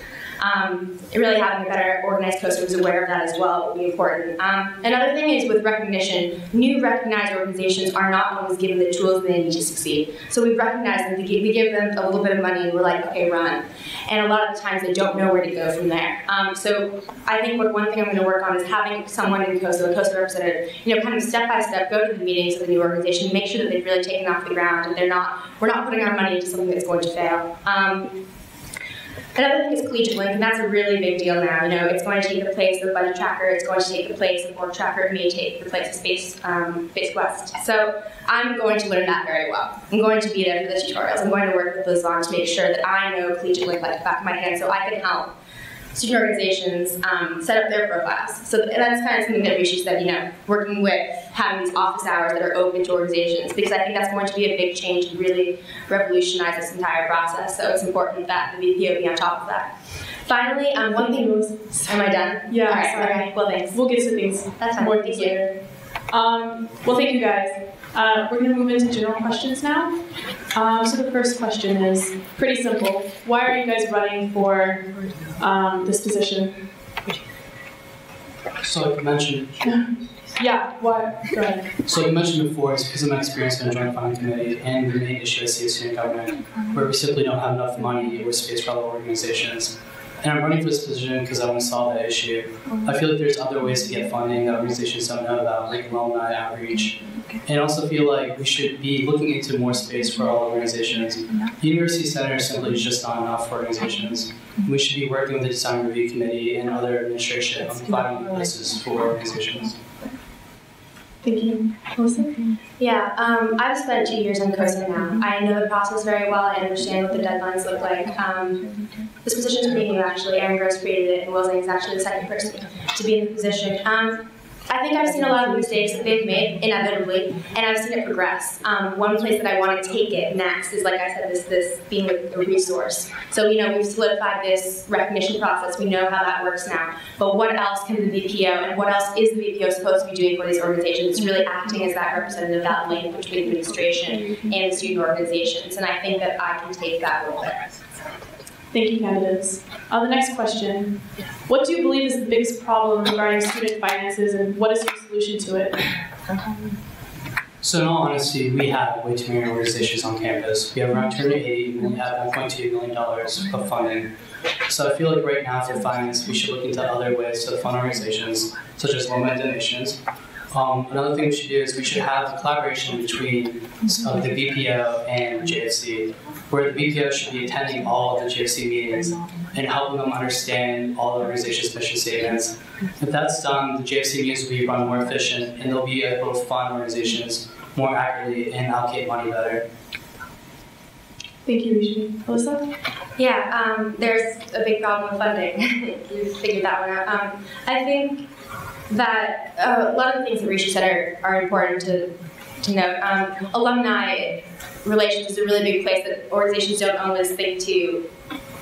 Really having a better organized COSO who's aware of that as well would be important. Another thing is with recognition, new recognized organizations are not always given the tools they need to succeed. So we recognize them, we give them a little bit of money and we're like, okay, run. And a lot of the times they don't know where to go from there. So I think one thing I'm going to work on is having someone in COSO, a COSO representative, kind of step by step, go to the meetings of the new organization, make sure that they've really taken off the ground and we're not putting our money into something that's going to fail. Another thing is Collegiate Link, and that's a really big deal now. It's going to take the place of Budget Tracker, it's going to take the place of Org Tracker, it may take the place of Space Quest. So I'm going to learn that very well. I'm going to be there for the tutorials. I'm going to work with Liz on to make sure that I know Collegiate Link like the back of my hand so I can help student organizations set up their profiles. So that's kind of something that Rishi said, working with having these office hours that are open to organizations, because I think that's going to be a big change and really revolutionize this entire process. So it's important that the VPO be on top of that. Finally, one thing was, am I done? Yeah, all right, sorry. Okay, well thanks. We'll get to things. That's fine. More things later. Well, thank you guys. We're going to move into general questions now. So the first question is pretty simple. Why are you guys running for this position? So like I mentioned, yeah, why? Go ahead. So like I mentioned before, it's because of my experience in the Joint Funding Committee and the main issue I see is student government, where we simply don't have enough money or space for other organizations. And I'm running for this position because I want to solve that issue. I feel like there's other ways to get funding that organizations don't know about, like alumni outreach. And I also feel like we should be looking into more space for all organizations. The University Center simply is just not enough for organizations. We should be working with the Design Review Committee and other administration on providing places for organizations. Thank you. Alyssa? Yeah, I've spent 2 years on COSA now. I know the process very well. I understand what the deadlines look like. This position is pretty new, actually. Aaron Gross created it, and Wilson is actually the second person to be in the position. I think I've seen a lot of the mistakes that they've made, inevitably, and I've seen it progress. One place that I want to take it next is, like I said, this being a resource. So, we've solidified this recognition process. We know how that works now. But what else can the VPO, and what else is the VPO supposed to be doing for these organizations? It's really acting as that representative, that link between administration and the student organizations. And I think that I can take that role there. Thank you, candidates. The next question. What do you believe is the biggest problem regarding student finances, and what is your solution to it? So in all honesty, we have way too many organizations on campus. We have around 280, and we have $1.2 million of funding. So I feel like right now for finance, we should look into other ways to fund organizations, such as loan donations. Another thing we should do is we should have a collaboration between the VPO and JFC, where the VPO should be attending all of the JFC meetings and helping them understand all the organization's mission statements. If that's done, the JFC meetings will be run more efficient and they'll be able to fund organizations more accurately and allocate money better. Thank you, Rishi. Alyssa? Yeah, there's a big problem with funding. You figured that one out. I think that a lot of the things that Rishi said are important to note. Alumni relations is a really big place that organizations don't always think to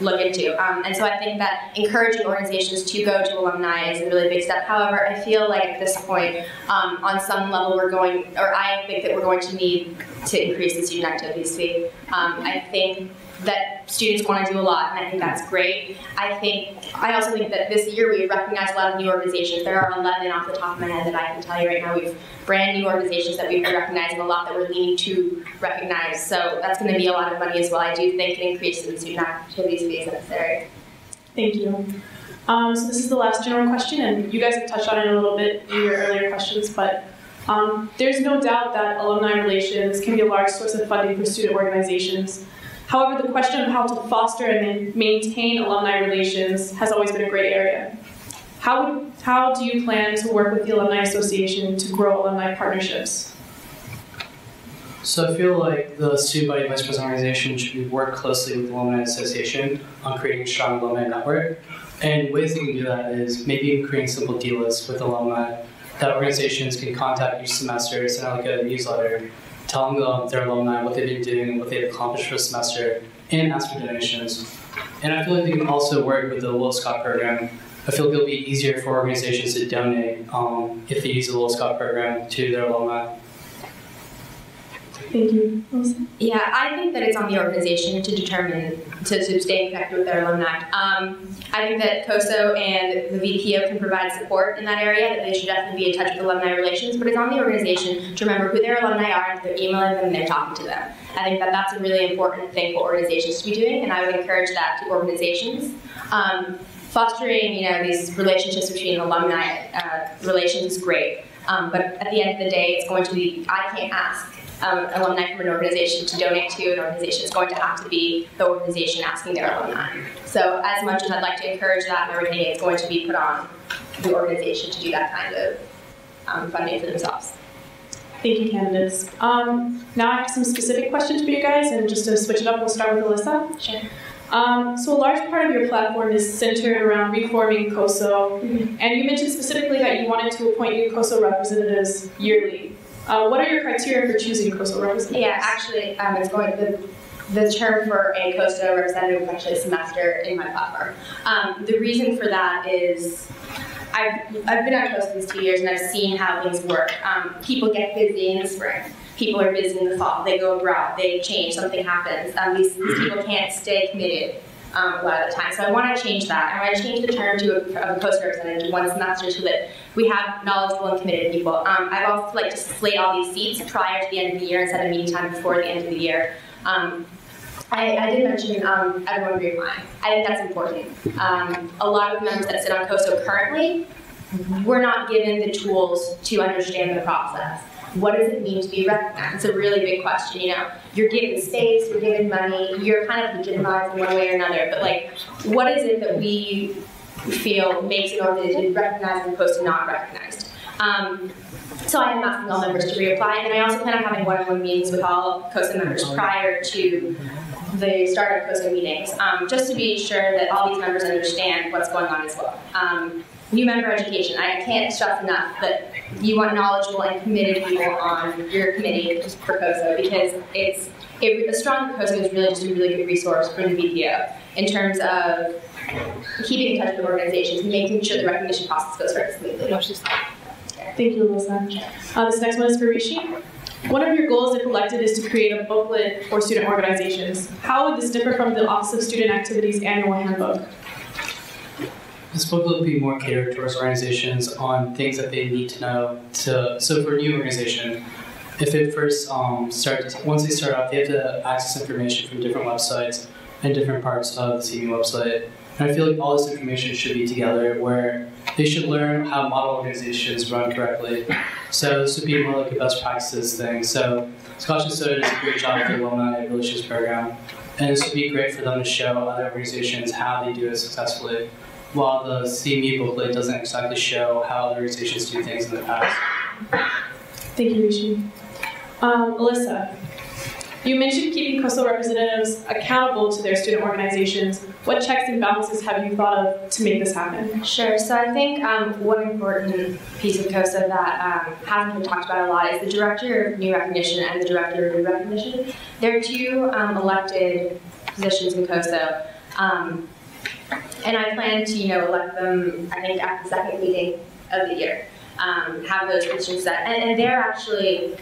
look into. And so I think that encouraging organizations to go to alumni is a really big step. However, I feel like at this point, on some level I think that we're going to need to increase the student activities fee. I think that students want to do a lot, and I think that's great. I also think that this year we've recognized a lot of new organizations. There are 11 off the top of my head that I can tell you right now. We've brand new organizations that we've been recognizing, a lot that we're leaning to recognize. So that's going to be a lot of money as well. I do think an increase in the student activities fee is necessary. Thank you. So this is the last general question, and you guys have touched on it a little bit in your earlier questions, but there's no doubt that alumni relations can be a large source of funding for student organizations. However, the question of how to foster and maintain alumni relations has always been a gray area. How do you plan to work with the Alumni Association to grow alumni partnerships? So I feel like the Student Body Vice President organization should work closely with the Alumni Association on creating a strong alumni network. And ways they can do that is maybe creating simple deal lists with alumni that organizations can contact each semester, send out like a newsletter, telling them their alumni what they've been doing, what they've accomplished for the semester, and ask for donations. And I feel like they can also work with the Will Scott program. I feel like it'll be easier for organizations to donate if they use the Will Scott program to their alumni. Thank you. Yeah, I think that it's on the organization to determine, to stay connected with their alumni. I think that COSO and the VPO can provide support in that area, that they should definitely be in touch with alumni relations, but it's on the organization to remember who their alumni are, and if they're emailing them and they're talking to them. I think that that's a really important thing for organizations to be doing, and I would encourage that to organizations. Fostering, these relationships between alumni relations is great, but at the end of the day, it's going to be, I can't ask alumni from an organization to donate to an organization. It's going to have to be the organization asking their alumni. So as much as I'd like to encourage that and everything, it's going to be put on the organization to do that kind of funding for themselves. Thank you, candidates. Now I have some specific questions for you guys, and just to switch it up, we'll start with Alyssa. Sure. So a large part of your platform is centered around reforming COSO, and you mentioned specifically that you wanted to appoint new COSO representatives yearly. What are your criteria for choosing COSO representatives? Yeah, actually, it's going the term for a COSO representative is actually a semester in my platform. The reason for that is I've been on COSO these 2 years and I've seen how things work. People get busy in the spring. People are busy in the fall. They go abroad. They change. Something happens. These people can't stay committed a lot of the time. So I want to change that. I want to change the term to a COSO representative to one semester so that we have knowledgeable and committed people. I'd also like to slate all these seats prior to the end of the year instead of meeting time before the end of the year. I did mention everyone reapplying. I think that's important. A lot of the members that sit on COSO currently, we're not given the tools to understand the process. What does it mean to be recognized? It's a really big question, you know. You're given space, you're given money, you're kind of legitimized in one way or another, but like, what is it that we feel makes an organization recognized as opposed to not recognized? So I am asking all members to reapply, and I also plan on having one-on-one meetings with all COSO members prior to the start of COSO meetings, just to be sure that all these members understand what's going on as well. New member education. I can't stress enough that you want knowledgeable and committed people on your committee for COSO because a strong COSO is really just a really good resource for the VPO in terms of keeping in touch with organizations and making sure the recognition process goes very smoothly. Thank you, Alyssa. This next one is for Rishi. One of your goals, if elected, is to create a booklet for student organizations. How would this differ from the Office of Student Activities annual handbook? This booklet would be more catered towards organizations on things that they need to know. So for a new organization, if it first once they start out, they have to access information from different websites and different parts of the CMU website. And I feel like all this information should be together where they should learn how model organizations run correctly. So this would be more like a best practices thing. So Scotch and Soda does a great job with the alumni relations program. And this would be great for them to show other organizations how they do it successfully, while the CMU booklet doesn't exactly show how other organizations do things in the past. Thank you, Rishi. Alyssa, you mentioned keeping COSO representatives accountable to their student organizations. What checks and balances have you thought of to make this happen? Sure. So I think one important piece of COSO that hasn't been talked about a lot is the Director of New Recognition and the Director of New Recognition. There are two elected positions in COSO. And I plan to, elect them, I think, at the second meeting of the year, have those positions set. And they're actually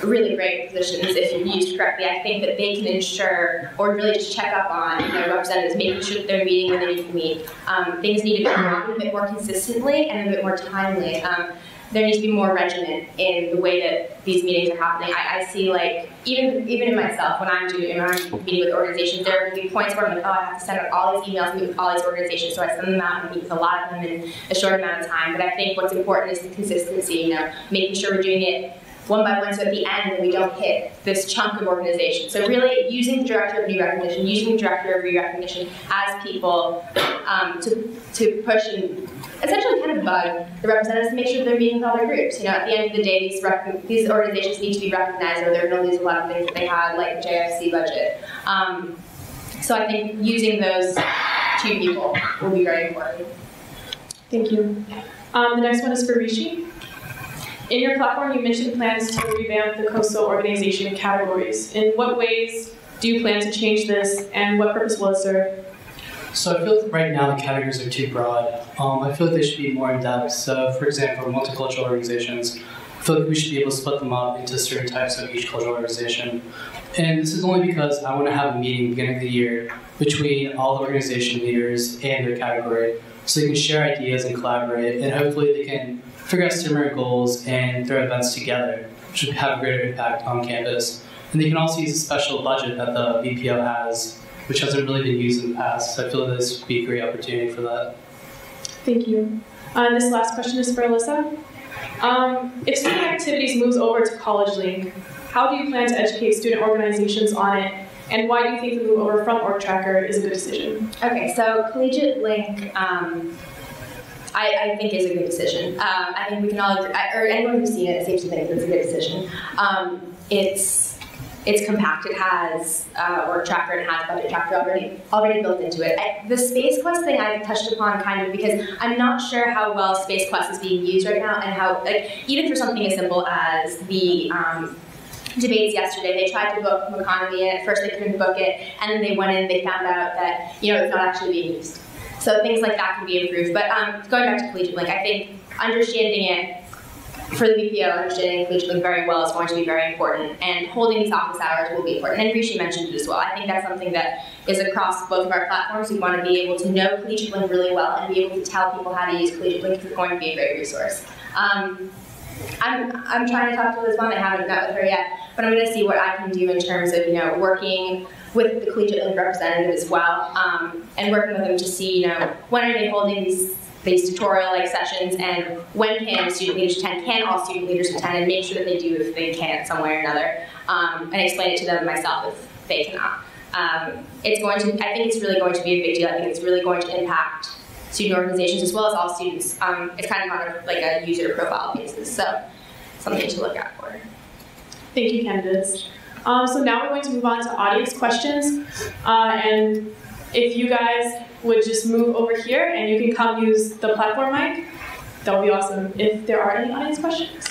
really great positions if you're used correctly. I think that they can ensure, or really just check up on, representatives, making sure that they're meeting when they need to meet. Things need to be done a bit more consistently and a bit more timely. There needs to be more regimen in the way that these meetings are happening. I see, like, even in myself, when I'm meeting with organizations, there are going to be points where I'm like, oh, I have to send out all these emails, meet with all these organizations, so I send them out and meet with a lot of them in a short amount of time. But I think what's important is the consistency, making sure we're doing it one by one, so at the end we don't hit this chunk of organization. So really using the Director of New Recognition, using the Director of Re-Recognition as people to push and essentially kind of bug the representatives to make sure they're meeting with all their groups. At the end of the day, these organizations need to be recognized, or they're going to lose a lot of things that they had, like the JFC budget. So I think using those two people will be very important. Thank you. The next one is for Rishi. In your platform, you mentioned plans to revamp the COSO organization categories. In what ways do you plan to change this, and what purpose will it serve? So I feel like right now the categories are too broad. I feel like they should be more in depth. So for example, multicultural organizations, I feel like we should be able to split them up into certain types of each cultural organization. And this is only because I want to have a meeting at the beginning of the year between all the organization leaders and their category, so they can share ideas and collaborate, and hopefully they can figure out similar goals and throw events together, which would have a greater impact on campus. And they can also use a special budget that the VPO has, which hasn't really been used in the past. So I feel that this would be a great opportunity for that. Thank you. This last question is for Alyssa. If student activities moves over to College Link, how do you plan to educate student organizations on it? And why do you think the move over from Org Tracker is a good decision? Okay, so Collegiate Link, I think is a good decision. I think we can all agree, or anyone who's seen it seems to think it's a good decision. it's compact. It has work tracker and it has budget tracker already built into it. The Space Quest thing I touched upon kind of because I'm not sure how well Space Quest is being used right now, and how, like, even for something as simple as the debates yesterday, they tried to book economy, and at first they couldn't book it, and then they went in and they found out that, you know, it's not actually being used. So things like that can be improved. But going back to Collegiate Link, I think understanding it for the VPO, understanding Collegiate Link very well is going to be very important, and holding these office hours will be important. And Rishi mentioned it as well. I think that's something that is across both of our platforms. We want to be able to know Collegiate Link really well and be able to tell people how to use Collegiate Link, because it's going to be a great resource. I'm trying to talk to Liz. I haven't met with her yet, but I'm going to see what I can do in terms of, you know, working with the Collegiate Link representative as well, and working with them to see, you know, when are they holding these tutorial-like sessions, and when can student leaders attend, can all student leaders attend, and make sure that they do if they can some way or another, and explain it to them myself if they cannot. I think it's really going to be a big deal. I think it's really going to impact student organizations as well as all students. It's kind of on like a user profile basis, so something to look out for. Thank you, candidates. So now we're going to move on to audience questions, and if you guys would just move over here and you can come use the platform mic, that would be awesome. If there are any audience questions.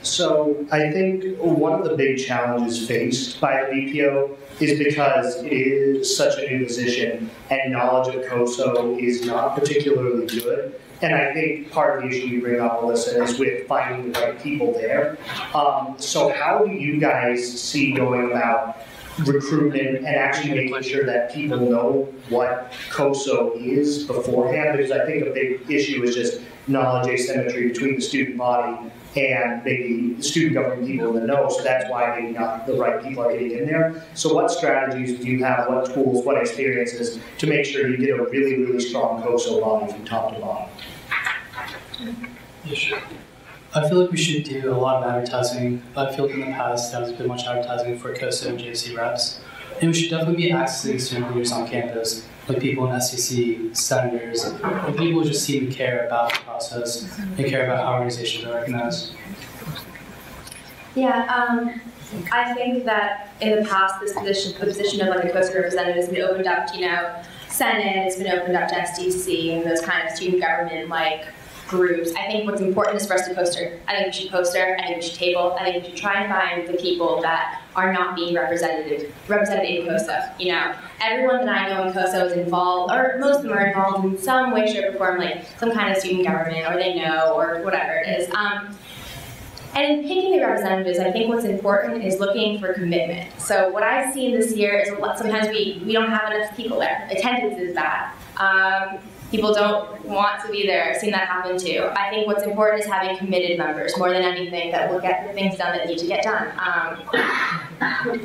So I think one of the big challenges faced by the VPO is because it is such a new position and knowledge of COSO is not particularly good. And I think part of the issue you bring up, Alyssa, is with finding the right people there. So how do you guys see going about recruitment and actually making sure that people know what COSO is beforehand? Because I think a big issue is just knowledge asymmetry between the student body and maybe the student government people in the know, so that's why maybe not the right people are getting in there. So what strategies do you have, what tools, what experiences to make sure you get a really, really strong COSO body from top to bottom? I feel like we should do a lot of advertising. I feel like in the past there hasn't been much advertising for COSO and JFC reps. And we should definitely be accessing student leaders on campus, like people in SEC, senators, and people who just seem to care about the process and care about how organizations are recognized. Yeah, I think that in the past, the position of like a COSO representative has been opened up to, you know, Senate, it's been opened up to SDC and those kind of student government like groups. I think what's important is for us to poster. I think we should poster, I think we should table, I think we should try and find the people that are not being represented in COSO. You know, everyone that I know in COSO is involved, or most of them are involved in some way, shape, or form, like some kind of student government, or they know, or whatever it is. And in picking the representatives, I think what's important is looking for commitment. So what I've seen this year is sometimes we don't have enough people there. Attendance is bad. People don't want to be there. I've seen that happen too. I think what's important is having committed members more than anything that will get the things done that need to get done. I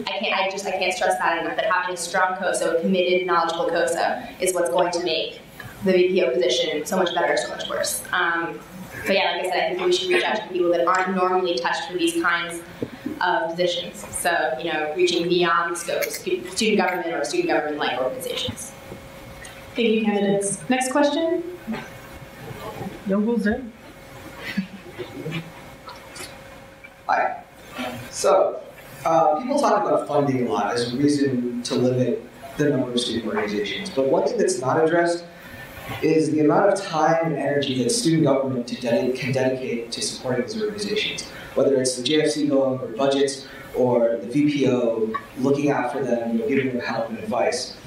can't stress that enough, that having a strong COSO, a committed, knowledgeable COSO is what's going to make the VPO position so much better, so much worse. But yeah, like I said, I think we should reach out to people that aren't normally touched for these kinds of positions. So, you know, reaching beyond the scope of student government or student government-like organizations. Thank you, candidates. Next question. Hi. So, people talk about funding a lot as a reason to limit the number of student organizations. But one thing that's not addressed is the amount of time and energy that student government can dedicate to supporting these organizations. Whether it's the JFC going over budgets or the VPO looking out for them, giving them help and advice.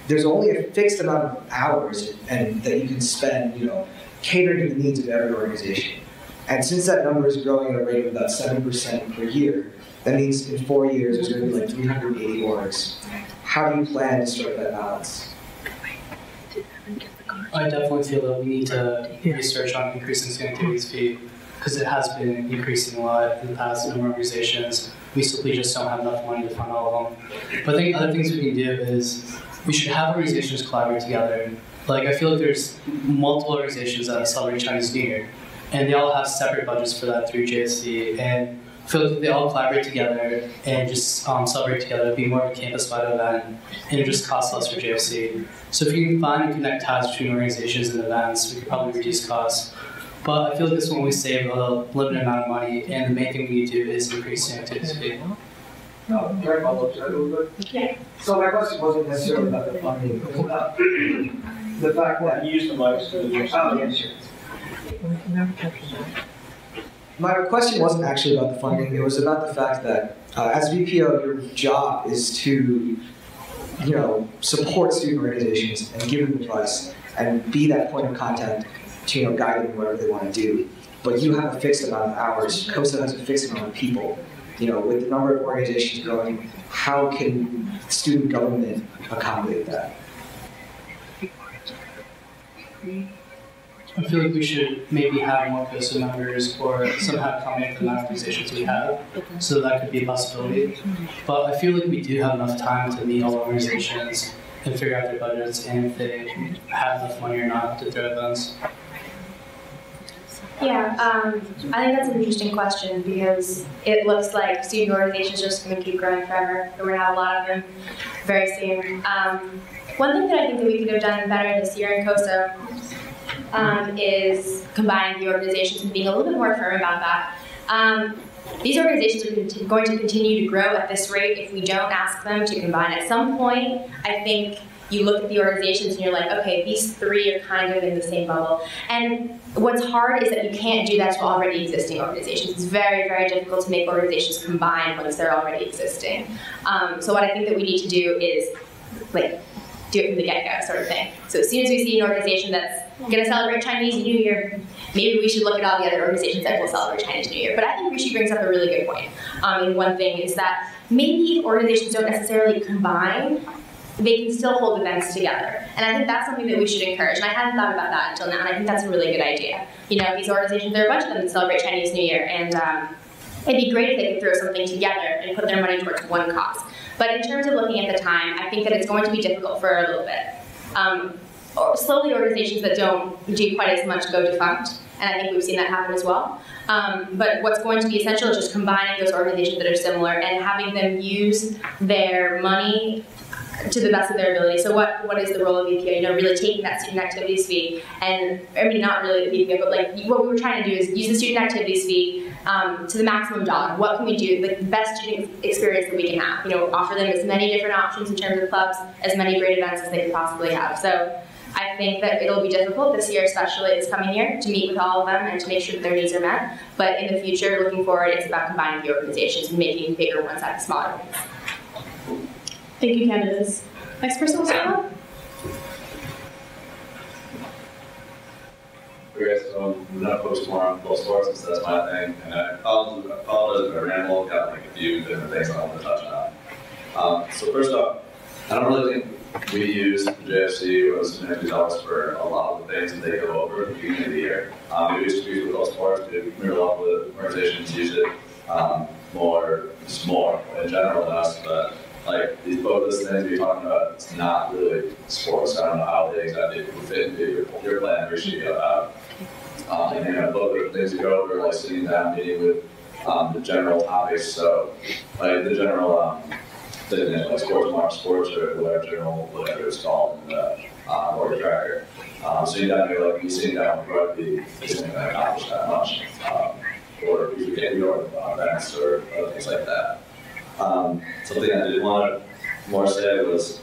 There's only a fixed amount of hours and that you can spend, catering to the needs of every organization. And since that number is growing at a rate of about 7% per year, that means in 4 years there's going to be like 380 orgs. How do you plan to strike that balance? I definitely feel that we need to research on increasing student activities fee, because it has been increasing a lot in the past in organizations. We simply just don't have enough money to fund all of them. But I think other things we can do is we should have organizations collaborate together. Like, I feel like there's multiple organizations that celebrate Chinese New Year, and they all have separate budgets for that through JSC. And feel like if they all collaborate together and just celebrate together, it'd be more of a campus-wide event, and it just costs less for JFC. So if you can find and connect ties between organizations and events, we could probably reduce costs. But I feel like this one we save a limited amount of money, and the main thing we need to do is increase the activity fee. Can I follow up to that a little bit? Yeah. So my question wasn't necessarily about the funding, it was about the fact that You use the mics for the yeah, sure. My question wasn't actually about the funding, it was about the fact that as VPO, your job is to, you know, support student organizations and give them advice and be that point of contact to, you know, guide them whatever they want to do. But you have a fixed amount of hours, COSA has a fixed amount of people. You know, with the number of organizations growing, how can student government accommodate that? I feel like we should maybe have more COSA members or somehow accommodate the amount of organizations we have, so that could be a possibility. But I feel like we do have enough time to meet all the organizations and figure out their budgets and if they have enough money or not to throw events. Yeah, I think that's an interesting question because it looks like student organizations are just going to keep growing forever, and we're going to have a lot of them very soon. One thing that I think that we could have done better this year in COSA is combining the organizations and being a little bit more firm about that. These organizations are going to continue to grow at this rate if we don't ask them to combine. At some point, I think you look at the organizations and you're like, okay, these three are kind of in the same bubble. And what's hard is that you can't do that to already existing organizations. It's very, very difficult to make organizations combine once they're already existing. So what I think that we need to do is like do it from the get-go sort of thing. So as soon as we see an organization that's going to celebrate Chinese New Year, maybe we should look at all the other organizations that will celebrate Chinese New Year. But I think Rishi brings up a really good point. And one thing is that maybe organizations don't necessarily combine, they can still hold events together. And I think that's something that we should encourage. And I hadn't thought about that until now, and I think that's a really good idea. You know, these organizations, there are a bunch of them that celebrate Chinese New Year, and it'd be great if they could throw something together and put their money towards one cause. But in terms of looking at the time, I think that it's going to be difficult for a little bit. Slowly, organizations that don't do quite as much go defunct, and I think we've seen that happen as well. But what's going to be essential is just combining those organizations that are similar and having them use their money to the best of their ability. So what is the role of VPO? You know, really taking that student activities fee, and I mean not really the VPO, but like what we were trying to do is use the student activities fee to the maximum dollar. What can we do, like the best student experience that we can have? You know, offer them as many different options in terms of clubs, as many great events as they could possibly have. So I think that it'll be difficult this year, especially this coming year, to meet with all of them and to make sure that their needs are met. But in the future, looking forward, it's about combining the organizations and making bigger ones out of smaller ones. Thank you, candidates. Next person will start up. Okay, so I'm not focused more on full sports since that's my thing, and I apologize if I ramble, got like a few different things I want to touch on. So first off, I don't really think we use the JFC or the student dollars for a lot of the things that they go over at the beginning of the year. We used to use it with all sports, we a lot of the organizations use it more in general than us, but like both those things you're talking about, it's not really sports. I don't know how they exactly fit into your plan, Rishi, about and you know, both of the things you go over, like sitting down, meeting with the general topics. So like the general like sports or whatever it's called in the org tracker. Sitting down here, like you sitting down with rugby isn't going to accomplish that much. Or you get your events or other things like that. Something I did want to more say was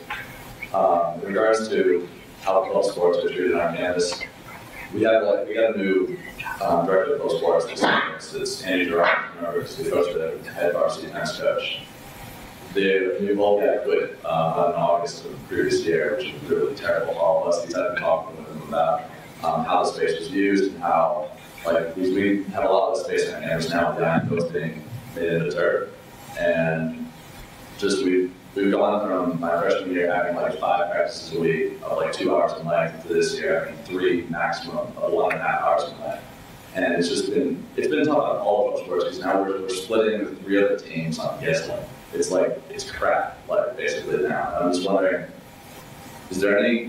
in regards to how club sports are treated on campus. We got a new director of club sports this year. It's Andy Durant, remember, who's the coach, the head varsity tennis coach. The new ball guy quit in August of the previous year, which was really terrible for all of us. He's had been talking with him about how the space was used and how we have a lot of space on campus now behind those being made into turf. And just we've gone from my freshman year having like 5 practices a week of like 2 hours in length to this year having 3 maximum of 1.5 hours in length. And it's tough on all of us sports because now we're splitting with 3 other teams on guessing. It's crap, like basically now. I'm just wondering, is there any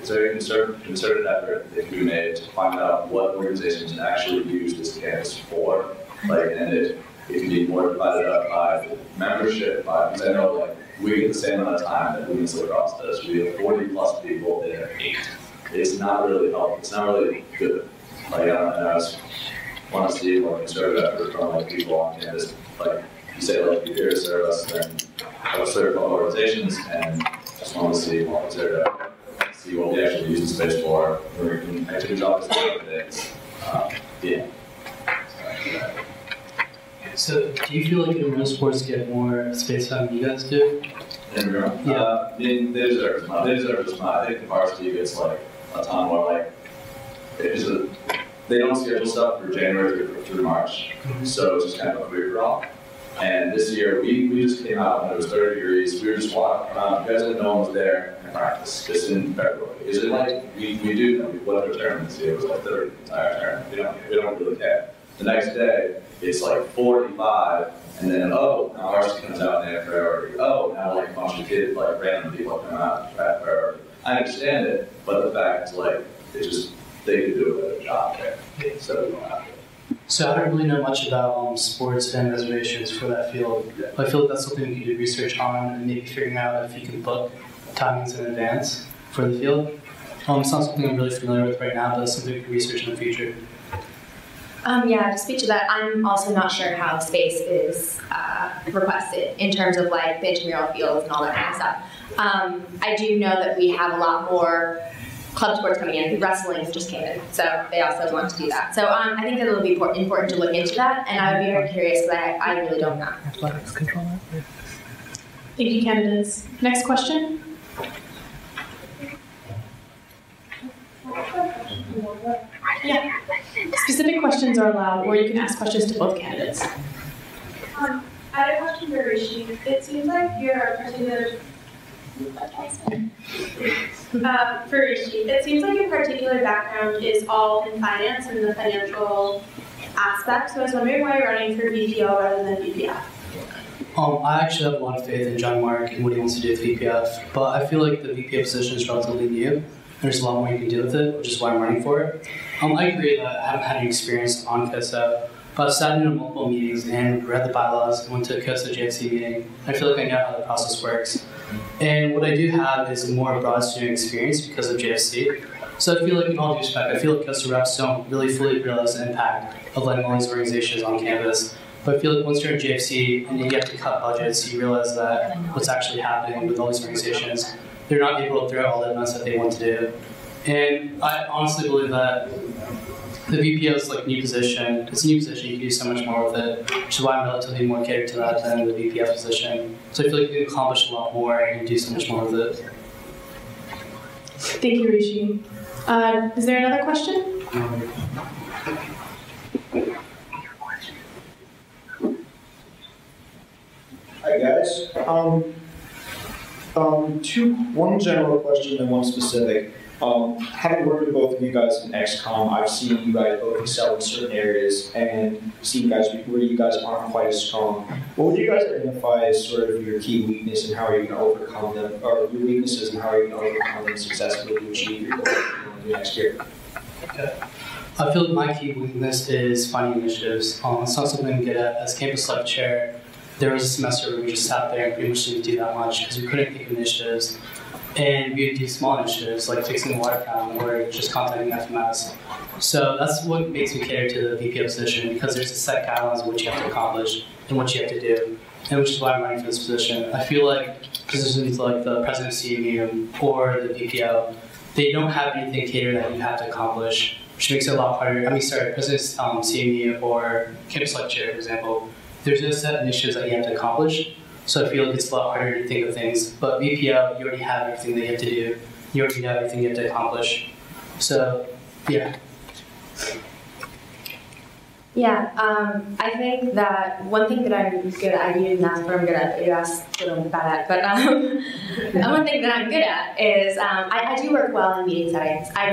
concerted effort that can be made to find out what organizations actually use this campus for? Like, and it can be more divided up by membership, because I know like we get the same amount of time that women's lacrosse does. We have 40 plus people, they have 8. It's not really helpful, it's not really good. Like, I don't know, I just want to see more conservative effort from like people on campus. Like you say, like you're here to serve us, then I would serve all organizations, and just want to see more conservative effort. See what we actually use the space for. We're in activities office days. Yeah. So, do you feel like intramural sports get more space time than you guys do? Intramural? Yeah. They deserve as much. They deserve as much. I think the varsity gets like a ton more. Like, they don't schedule stuff for January through March, so it's just kind of a free for all. And this year, we just came out when it was 30 degrees. We were just walking around. You guys didn't know one was there in practice. Just in February. Is it like we do know whatever tournament this year was like 30 the entire tournament. We don't really care. The next day, it's like 45, and then now varsity comes out and they have priority. Now like a bunch of kids, like random people come out and have priority. I understand it, but the fact is like they could do a better job there. So we don't have to. So I don't really know much about sports and reservations for that field. But I feel like that's something you could do research on and maybe figuring out if you can book timings in advance for the field. It's not something I'm really familiar with right now, but it's something we can research in the future. Yeah, to speak to that, I'm also not sure how space is requested in terms of like the intramural fields and all that kind of stuff. I do know that we have a lot more club sports coming in. Wrestling just came in, so they also want to do that. So I think that it'll be important to look into that, and I would be very curious because I really don't know. Thank you, candidates. Next question. Yeah. Specific questions are allowed, or you can ask questions to both candidates. I had a question for Rishi. It seems like your particular particular background is all in finance and the financial aspect. So I was wondering why you're running for VPO rather than VPF. I actually have a lot of faith in Jon Mark and what he wants to do with VPF, but I feel like the VPF position is relatively new. There's a lot more you can do with it, which is why I'm running for it. I agree that I haven't had any experience on COSA, but I've sat in multiple meetings and read the bylaws and went to a COSA JFC meeting. I feel like I know how the process works. And what I do have is more broad student experience because of JFC. So I feel like, in all due respect, I feel like COSA reps don't really fully realize the impact of letting all these organizations on campus. But I feel like once you're in JFC and you have to cut budgets, you realize that what's actually happening with all these organizations, they're not able to throw all the events that they want to do. And I honestly believe that the VPO is like a new position. It's a new position, you can do so much more with it, which is why I'm relatively more catered to that than the VPF position. So I feel like you can accomplish a lot more and do so much more with it. Thank you, Rishi. Is there another question? Hi guys. One general question and one specific. Having worked with both of you guys in XCOM, I've seen you guys both excel in certain areas and seen guys where you guys aren't quite as strong. What would you guys identify as sort of your key weakness and how are you going to overcome them, or your weaknesses and how are you going to overcome them successfully to achieve your goal next year? Okay. I feel like my key weakness is finding initiatives. It's not something I'm good at. As campus life chair, there was a semester where we just sat there and pretty much didn't do that much because we couldn't think of initiatives. And we would do small initiatives like fixing the water fountain or just contacting FMS. So that's what makes me cater to the VPO position because there's a set guidelines of what you have to accomplish and what you have to do, and which is why I'm running for this position. I feel like positions like the president of CMU or the VPO, they don't have anything catered that you have to accomplish, which makes it a lot harder. president of CMU or campus life chair, for example, there's no set initiatives that you have to accomplish. So I feel like it's a lot harder to think of things. But VPO, you already have everything that you have to do. You already know everything you have to accomplish. So, yeah. Yeah, I think that one thing that I'm good at, you didn't ask what I'm good at, but you asked what I'm bad at, but one thing that I'm good at is I do work well in meeting settings. I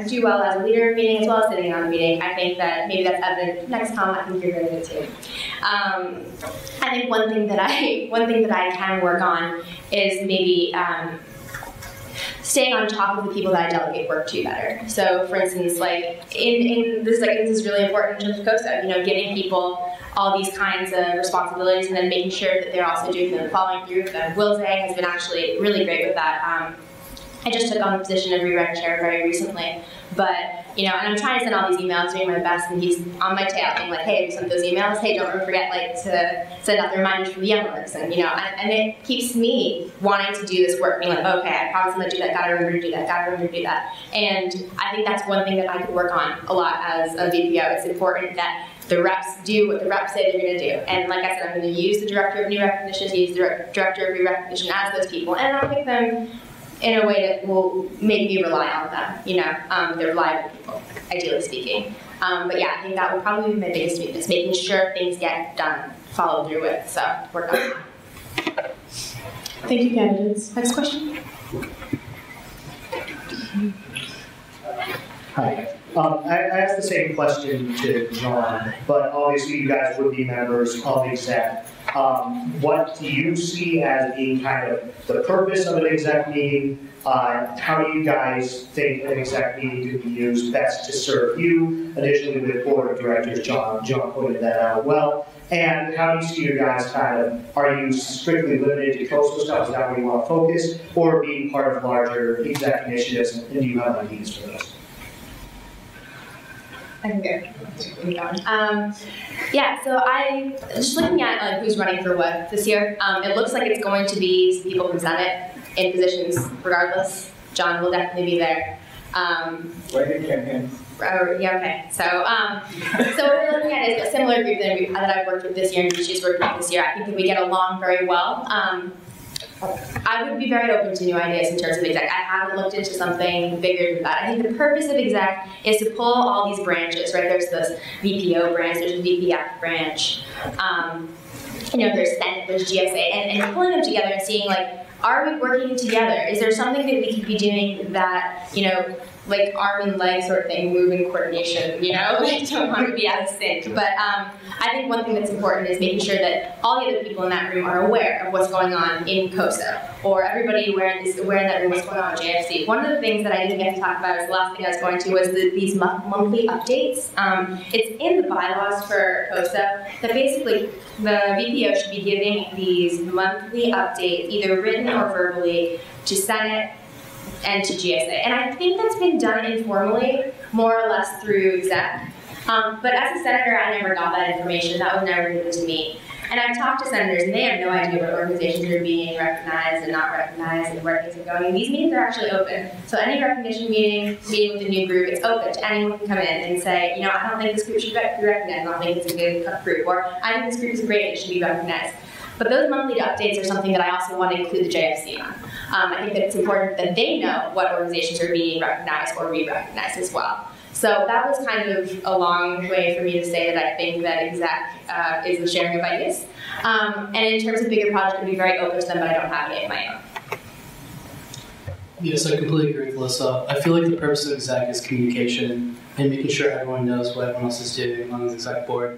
do well as a leader in a meeting as well as sitting on a meeting. I think that maybe that's evident next time. I think you're really good too. I think one thing that I can work on is maybe staying on top of the people that I delegate work to better. So, for instance, like this is really important in terms of COSO. You know, giving people all these kinds of responsibilities and then making sure that they're also doing them, following through with them. Will Zhang has been actually really great with that. I just took on the position of rewrite chair very recently, but you know, and I'm trying to send all these emails, doing my best, and he's on my tail, being like, "Hey, have you sent those emails? Hey, don't forget like to send out the reminders for the young ones." And you know, and it keeps me wanting to do this work, being like, "Okay, I promise I'm gonna do that. Gotta remember to do that. Gotta remember to do that." And I think that's one thing that I could work on a lot as a VPO. It's important that the reps do what the reps say they're going to do. And like I said, I'm going to use the director of new recognition, use the director of re-recognition as those people, and I'll pick them in a way that will make me rely on them. You know, they're reliable people, ideally speaking. But yeah, I think that would probably be my biggest weakness, making sure things get done, followed through with. So work on that. Thank you, candidates. Next question. Hi. I asked the same question to Jon, but obviously you guys would be members of exec. What do you see as being kind of the purpose of an exec meeting? How do you guys think an exec meeting could be used best to serve you? Additionally, with board of directors, Jon pointed that out well. And how do you see your guys kind of, are you strictly limited to coastal stuff, is that where you want to focus, or being part of larger exec initiatives, and do you have ideas for those? I can go. Yeah, so I just looking at like who's running for what this year. It looks like it's going to be some people from Senate in positions regardless. Jon will definitely be there. Yeah, okay. So what we're looking at is a similar group that I've worked with this year and Rishi's worked with this year. I think that we get along very well. I would be very open to new ideas in terms of exec. I haven't looked into something bigger than that. I think the purpose of exec is to pull all these branches, right? There's this VPO branch, there's a VPF branch, you know, there's Senate, there's GSA, and pulling them together and seeing like, are we working together? Is there something that we could be doing that, you know, like arm and leg sort of thing, moving coordination, you know? Like, don't want to be out of sync. But I think one thing that's important is making sure that all the other people in that room are aware of what's going on in COSO, or everybody aware in that room what's going on in JFC. One of the things that I didn't get to talk about is the last thing I was going to was these monthly updates. It's in the bylaws for COSO that basically the VPO should be giving these monthly updates, either written or verbally, to Senate and to GSA. And I think that's been done informally, more or less through exec. But as a senator, I never got that information. That was never given to me. And I've talked to senators, and they have no idea what organizations are being recognized and not recognized and where things are going. And these meetings are actually open. So any recognition meeting with a new group, it's open to anyone can come in and say, you know, I don't think this group should be recognized. I don't think it's a good group. Or I think this group is great, it should be recognized. But those monthly updates are something that I also want to include the JFC on. I think that it's important that they know what organizations are being recognized or re-recognized as well. So that was kind of a long way for me to say that I think that exec is the sharing of ideas. And in terms of bigger projects, I'd be very open to them, but I don't have any of my own. Yes, I completely agree with Alyssa. I feel like the purpose of exec is communication and making sure everyone knows what everyone else is doing on the exec board.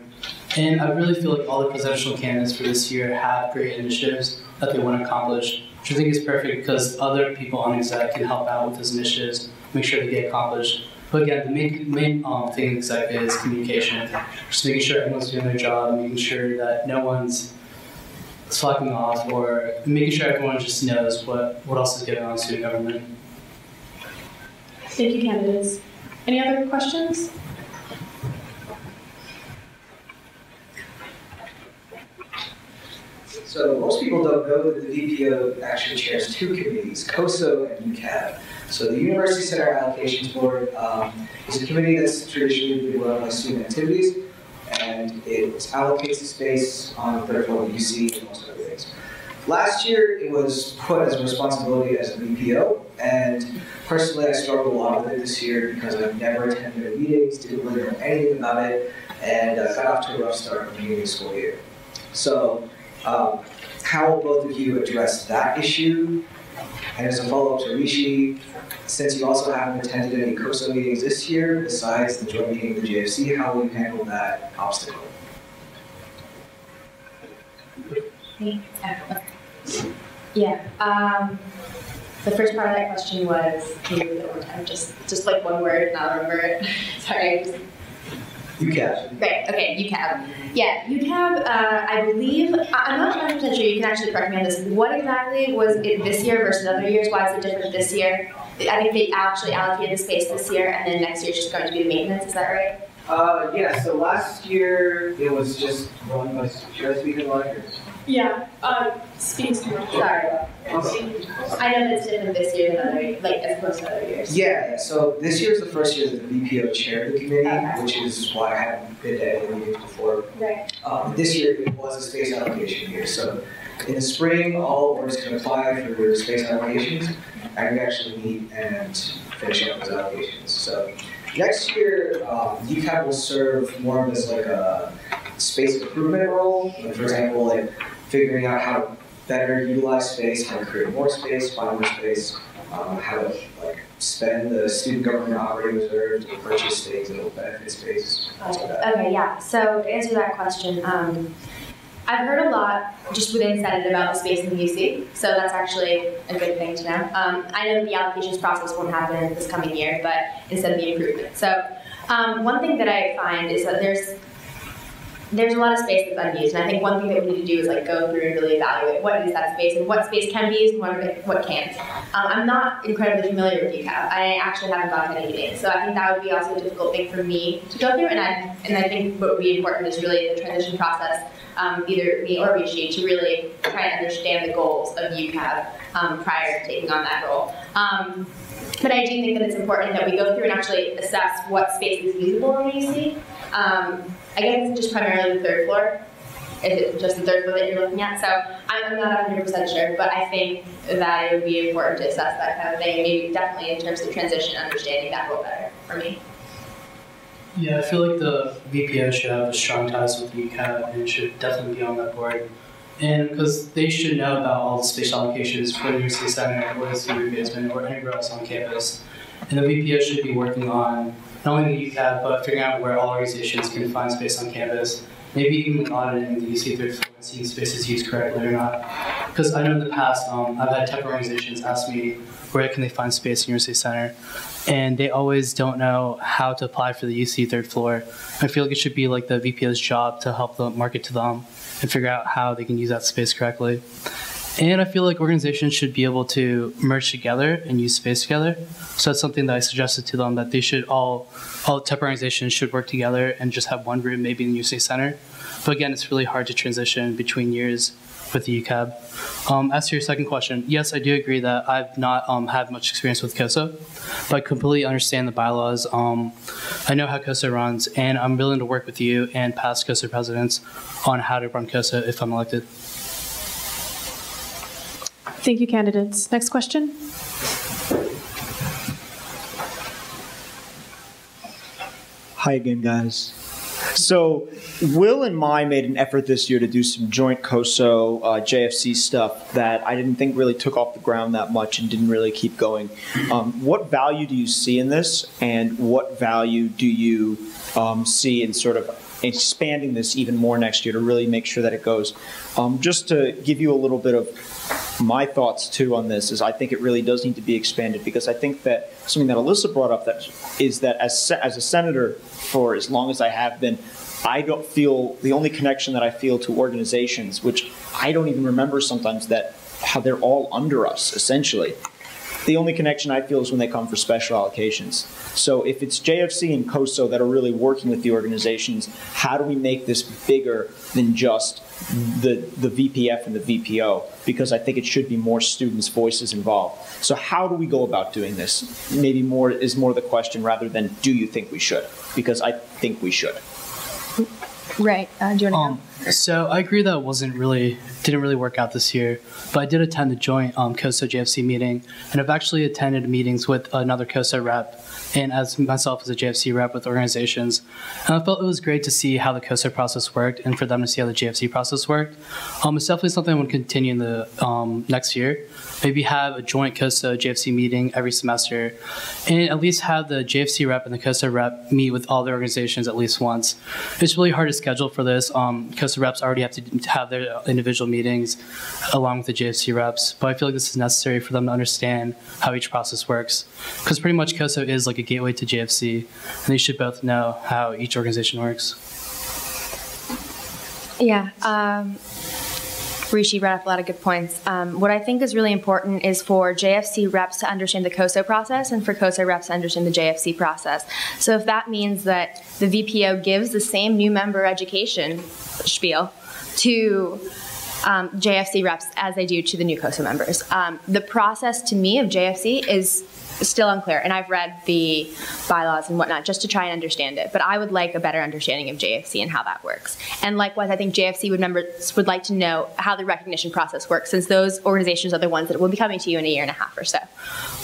And I really feel like all the presidential candidates for this year have great initiatives that they want to accomplish, which I think is perfect because other people on exec can help out with those initiatives, make sure they get accomplished. But again, the main thing in exec is communication, just making sure everyone's doing their job, making sure that no one's slacking off, or making sure everyone just knows what else is going on in student government. Thank you, candidates. Any other questions? So most people don't know that the VPO actually chairs two committees, COSO and UCAB. So the University Center Allocations Board is a committee that's traditionally been run by student activities, and it allocates the space on the third floor of UC and most other things. Last year, it was put as a responsibility as a VPO, and personally, I struggled a lot with it this year because I've never attended their meetings, didn't really know anything about it, and got off to a rough start in the beginning of the school year. So, how will both of you address that issue? And as a follow-up to Rishi, since you also haven't attended any COSO meetings this year, besides the joint meeting of the JFC, how will you handle that obstacle? Yeah. The first part of that question was, can you read it one more time? Just like one word, and I'll remember it. Sorry. UCAB. Great, okay, UCAB. Yeah, UCAB, I believe, I'm not 100% sure, you can actually correct me on this. What exactly was it this year versus other years? Why is it different this year? I think they actually allocated the space this year, and then next year is just going to be the maintenance, is that right? Yeah, so last year it was just run by, should I speak in line? Yeah, speak to me. Sorry. I know that's different this year than other, like, as opposed to other years. Yeah, so this year's the first year that the VPO chaired the committee, which is why I haven't been to any of the meetings before. Right. This year it was a space allocation year, so in the spring, all boards can apply for their space allocations, and we actually meet and finish up those allocations. So next year, UCAB will serve more of as like a space improvement role. Like for example, like figuring out how to better utilize space, how to create more space, find more space, how to like spend the student government operating reserve to purchase things that will benefit space. Okay, yeah. So to answer that question, I've heard a lot just within Senate about the space in the UC, so that's actually a good thing to know. I know that the allocations process won't happen this coming year, but instead of the improvement. So one thing that I find is that there's a lot of space that's unused, and I think one thing that we need to do is like go through and really evaluate what is that space and what space can be used and what can't. I'm not incredibly familiar with UCAB. I actually haven't gone to any meetings, so I think that would be also a difficult thing for me to go through, and I think what would be important is really the transition process, either me or Rishi, to really try to understand the goals of UCAB prior to taking on that role. But I do think that it's important that we go through and actually assess what space is usable in the UC. I guess it's just primarily the third floor. Is it just the third floor that you're looking at? So I'm not 100% sure, but I think that it would be important to assess that kind of thing, and maybe definitely in terms of transition, understanding that a little better for me. Yeah, I feel like the VPO should have a strong ties with UCAB and should definitely be on that board. And because they should know about all the space allocations for the University Center or the student basement or anywhere else on campus. And the VPO should be working on not only the UCAB, but figuring out where all organizations can find space on campus. Maybe even auditing the UC third floor and seeing space is used correctly or not. Because I know in the past, I've had tech organizations ask me where can they find space in University Center, and they always don't know how to apply for the UC third floor. I feel like it should be like the VPO's job to help them market to them and figure out how they can use that space correctly. And I feel like organizations should be able to merge together and use space together. So that's something that I suggested to them, that they should all tech organizations should work together and just have one room maybe in UC Center. But again, it's really hard to transition between years with the UCAB. As to your second question, yes, I do agree that I've not had much experience with COSA, but I completely understand the bylaws. I know how COSA runs, and I'm willing to work with you and past COSA presidents on how to run COSA if I'm elected. Thank you, candidates. Next question. Hi again, guys. So Will and Mai made an effort this year to do some joint COSO JFC stuff that I didn't think really took off the ground that much and didn't really keep going. What value do you see in this, and what value do you see in sort of expanding this even more next year to really make sure that it goes? Just to give you a little bit of my thoughts too on this, is I think it really does need to be expanded, because I think that something that Alyssa brought up is that as a senator for as long as I have been, I don't feel, the only connection that I feel to organizations, which I don't even remember sometimes that how they're all under us essentially. The only connection I feel is when they come for special allocations. So if it's JFC and COSO that are really working with the organizations, how do we make this bigger than just the VPF and the VPO? Because I think it should be more students' voices involved. So how do we go about doing this? Maybe more is more the question rather than do you think we should? Because I think we should. Right. Do you want to So I agree that it didn't really work out this year, but I did attend the joint COSO JFC meeting, and I've actually attended meetings with another COSO rep and as myself as a JFC rep with organizations. And I felt it was great to see how the COSO process worked and for them to see how the JFC process worked. It's definitely something I want to continue in the next year. Maybe have a joint COSO JFC meeting every semester, and at least have the JFC rep and the COSO rep meet with all the organizations at least once. It's really hard to schedule for this. COSO COSA reps already have to have their individual meetings along with the JFC reps, but I feel like this is necessary for them to understand how each process works. Because pretty much COSA is like a gateway to JFC, and they should both know how each organization works. Yeah. Rishi brought up a lot of good points. What I think is really important is for JFC reps to understand the COSA process and for COSA reps to understand the JFC process. So if that means that the VPO gives the same new member education spiel to JFC reps as they do to the new COSA members. The process to me of JFC is still unclear, and I've read the bylaws and whatnot just to try and understand it, but I would like a better understanding of JFC and how that works. And likewise, I think JFC members would like to know how the recognition process works, since those organizations are the ones that will be coming to you in a year and a half or so,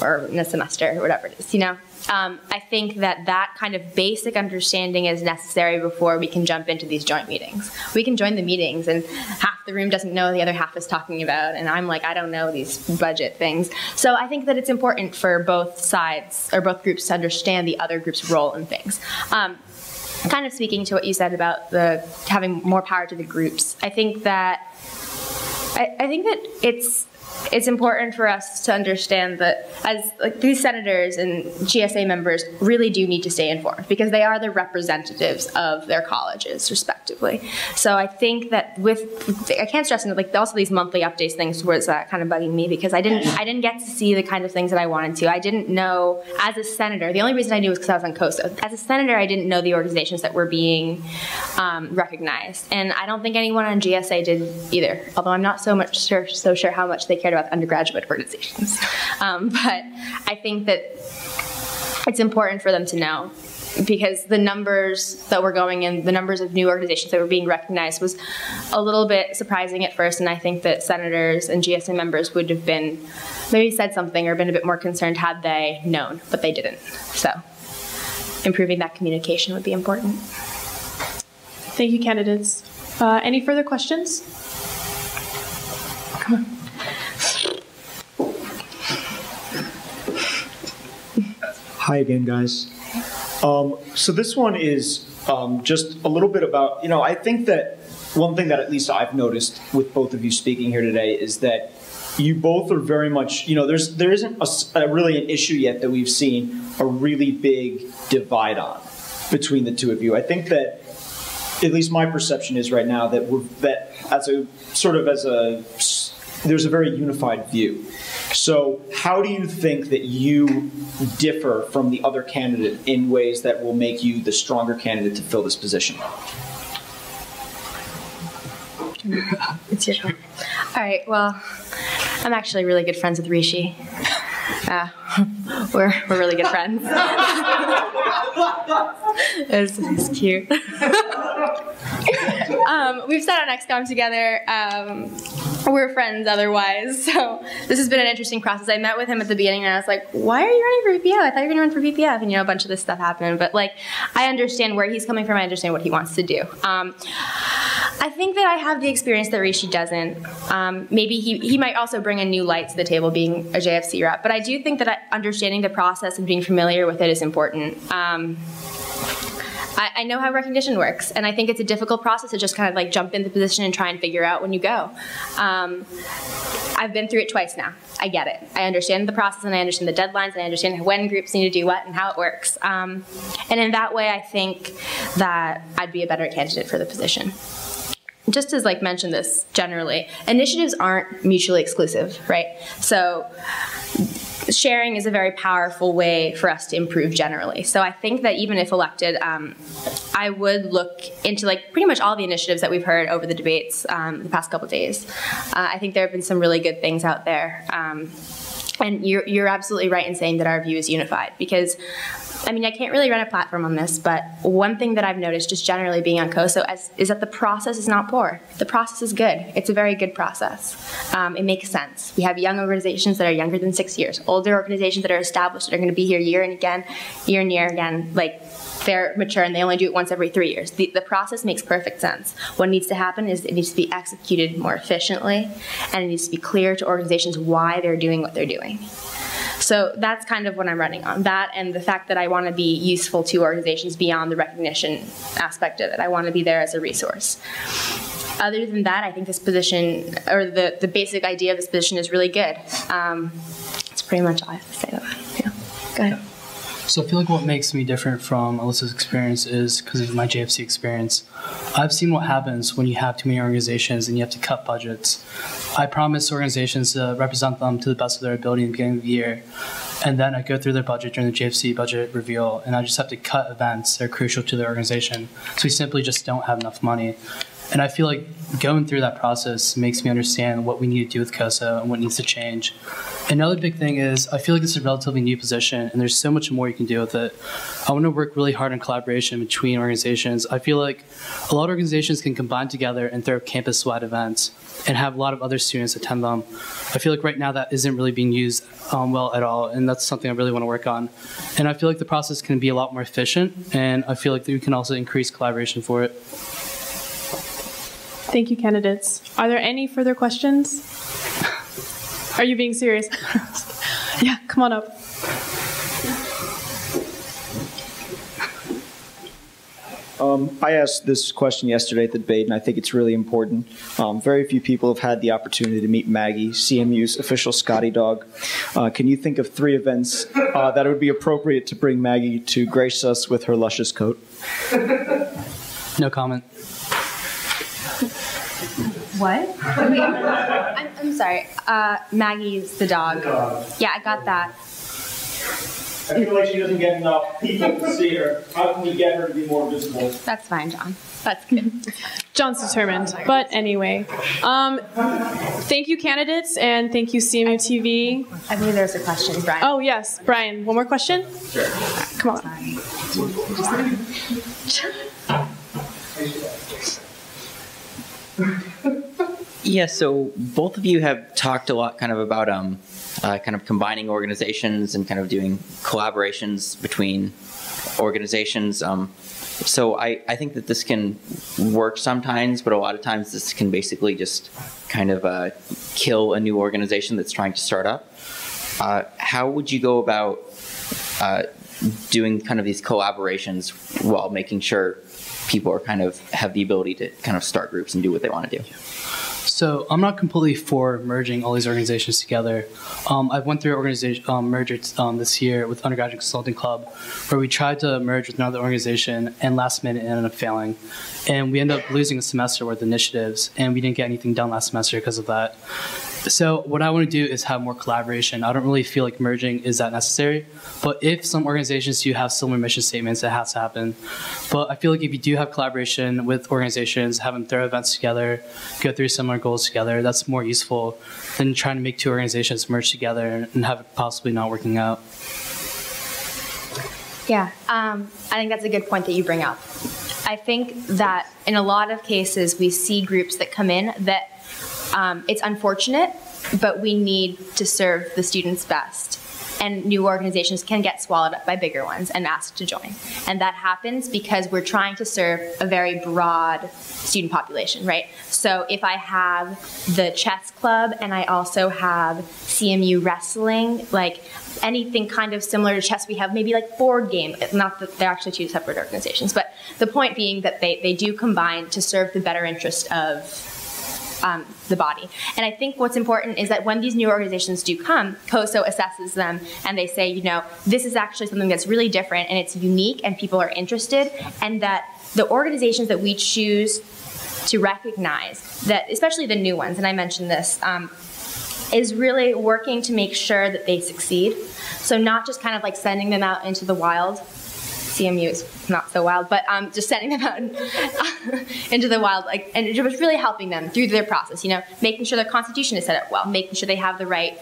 or in a semester, or whatever it is, you know? I think that kind of basic understanding is necessary before we can jump into these joint meetings. We can join the meetings and half the room doesn't know what the other half is talking about, and I'm like, I don't know these budget things. So I think that it's important for both sides, or both groups, to understand the other group's role in things. Kind of speaking to what you said about having more power to the groups, I think that it's important for us to understand that as these senators and GSA members really do need to stay informed, because they are the representatives of their colleges respectively. So I think that I can't stress enough, also these monthly updates things was kind of bugging me, because I didn't get to see the kind of things that I wanted to. I didn't know, as a senator, the only reason I knew was because I was on COSA. As a senator, I didn't know the organizations that were being recognized, and I don't think anyone on GSA did either, although I'm not so sure how much they cared about undergraduate organizations. But I think that it's important for them to know, because the numbers that were going in, the numbers of new organizations that were being recognized was a little bit surprising at first, and I think that senators and GSA members would have been, maybe said something or been a bit more concerned had they known, but they didn't. So improving that communication would be important. Thank you, candidates. Any further questions? Come on. Hi again, guys. So this one is just a little bit about, I think that one thing that at least I've noticed with both of you speaking here today is that you both are very much, there isn't really an issue yet that we've seen a really big divide on between the two of you. I think that, at least my perception is right now, that there's a very unified view. So how do you think that you differ from the other candidate in ways that will make you the stronger candidate to fill this position? It's your turn. All right, well, I'm actually really good friends with Rishi. We're really good friends. It's cute. We've sat on XCOM together. We're friends otherwise, so this has been an interesting process. I met with him at the beginning and I was like, why are you running for VPO? I thought you were going to run for VPF, and a bunch of this stuff happened, but I understand where he's coming from, I understand what he wants to do. I think that I have the experience that Rishi doesn't. Maybe he might also bring a new light to the table being a JFC rep, but I do think that understanding the process and being familiar with it is important. I know how recognition works, and I think it's a difficult process to just kind of jump in the position and try and figure out when you go. I've been through it twice now. I get it. I understand the process, and I understand the deadlines, and I understand when groups need to do what and how it works. And in that way, I think that I'd be a better candidate for the position. Just as mentioned this generally, initiatives aren't mutually exclusive, right? So sharing is a very powerful way for us to improve generally. So I think that even if elected, I would look into pretty much all the initiatives that we've heard over the debates the past couple of days. I think there have been some really good things out there. And you're absolutely right in saying that our view is unified, because I can't really run a platform on this, but one thing that I've noticed just generally being on COSO is that the process is not poor. The process is good. It's a very good process. It makes sense. We have young organizations that are younger than 6 years, older organizations that are established that are going to be here year and year again. They're mature and they only do it once every 3 years. The process makes perfect sense. What needs to happen is it needs to be executed more efficiently, and it needs to be clear to organizations why they're doing what they're doing. So that's kind of what I'm running on. That and the fact that I want to be useful to organizations beyond the recognition aspect of it. I want to be there as a resource. Other than that, I think this position, or the basic idea of this position is really good. That's pretty much all I have to say about it. Yeah. Go ahead. So I feel like what makes me different from Alyssa's experience is because of my JFC experience. I've seen what happens when you have too many organizations and you have to cut budgets. I promise organizations to represent them to the best of their ability in the beginning of the year. And then I go through their budget during the JFC budget reveal, and I just have to cut events that are crucial to their organization. So we simply just don't have enough money. And I feel like going through that process makes me understand what we need to do with COSO and what needs to change. Another big thing is I feel like it's a relatively new position, and there's so much more you can do with it. I want to work really hard in collaboration between organizations. I feel like a lot of organizations can combine together and throw campus-wide events and have a lot of other students attend them. I feel like right now that isn't really being used well at all, and that's something I really want to work on. And I feel like the process can be a lot more efficient, and I feel like we can also increase collaboration for it. Thank you, candidates. Are there any further questions? Are you being serious? Yeah, come on up. I asked this question yesterday at the debate, and I think it's really important. Very few people have had the opportunity to meet Maggie, CMU's official Scotty dog. Can you think of 3 events that would be appropriate to bring Maggie to grace us with her luscious coat? No comment. What? Wait, I'm sorry. Maggie's the dog. Yeah, I got that. I feel like she doesn't get enough people to see her. How can we get her to be more visible? That's fine, John. That's good. John's determined. But anyway, thank you, candidates, and thank you, cmuTV. I believe there's a question, Brian. Oh, yes. Brian, one more question? Sure. Come on. Yeah, so both of you have talked a lot kind of about kind of combining organizations and kind of doing collaborations between organizations. So I think that this can work sometimes, but a lot of times this can basically just kind of kill a new organization that's trying to start up. How would you go about doing kind of these collaborations while making sure people are kind of have the ability to kind of start groups and do what they want to do? So I'm not completely for merging all these organizations together. I went through an organization merger this year with Undergraduate Consulting Club, where we tried to merge with another organization, and last minute it ended up failing. And we ended up losing a semester worth of initiatives, and we didn't get anything done last semester because of that. So what I want to do is have more collaboration. I don't really feel like merging is that necessary, but if some organizations do have similar mission statements, it has to happen. But I feel like if you do have collaboration with organizations, have them throw events together, go through similar goals together, that's more useful than trying to make 2 organizations merge together and have it possibly not working out. Yeah, I think that's a good point that you bring up. I think that in a lot of cases we see groups that come in that it's unfortunate, but we need to serve the students best. And new organizations can get swallowed up by bigger ones and asked to join. And that happens because we're trying to serve a very broad student population, right? So if I have the chess club and I also have CMU wrestling, like anything kind of similar to chess, we have maybe like board game, not that they're actually 2 separate organizations, but the point being that they do combine to serve the better interest of the body. And I think what's important is that when these new organizations do come, COSO assesses them and they say, you know, this is actually something that's really different and it's unique and people are interested, and that the organizations that we choose to recognize, that especially the new ones, and I mentioned this, is really working to make sure that they succeed. So not just kind of like sending them out into the wild. CMU is not so wild, but just sending them out into the wild, like, and just really helping them through their process, you know, making sure their constitution is set up well, making sure they have the right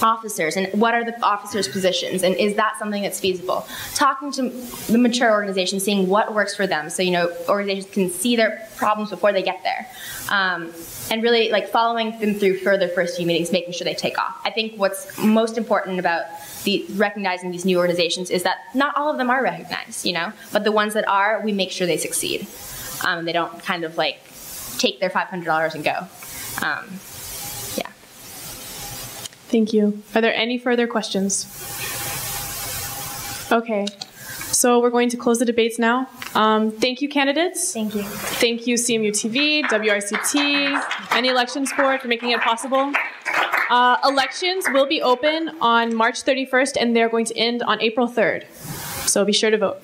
officers, and what are the officers' positions, and is that something that's feasible? Talking to the mature organizations, seeing what works for them, so, you know, organizations can see their problems before they get there. And really, like, following them through for their first few meetings, making sure they take off. I think what's most important about recognizing these new organizations is that not all of them are recognized, you know, but the ones that are, we make sure they succeed. They don't kind of like take their $500 and go. Yeah. Thank you. Are there any further questions? Okay. So we're going to close the debates now. Thank you, candidates. Thank you. Thank you, cmuTV, WRCT, and the Elections Board for making it possible. Elections will be open on March 31st, and they're going to end on April 3rd. So be sure to vote.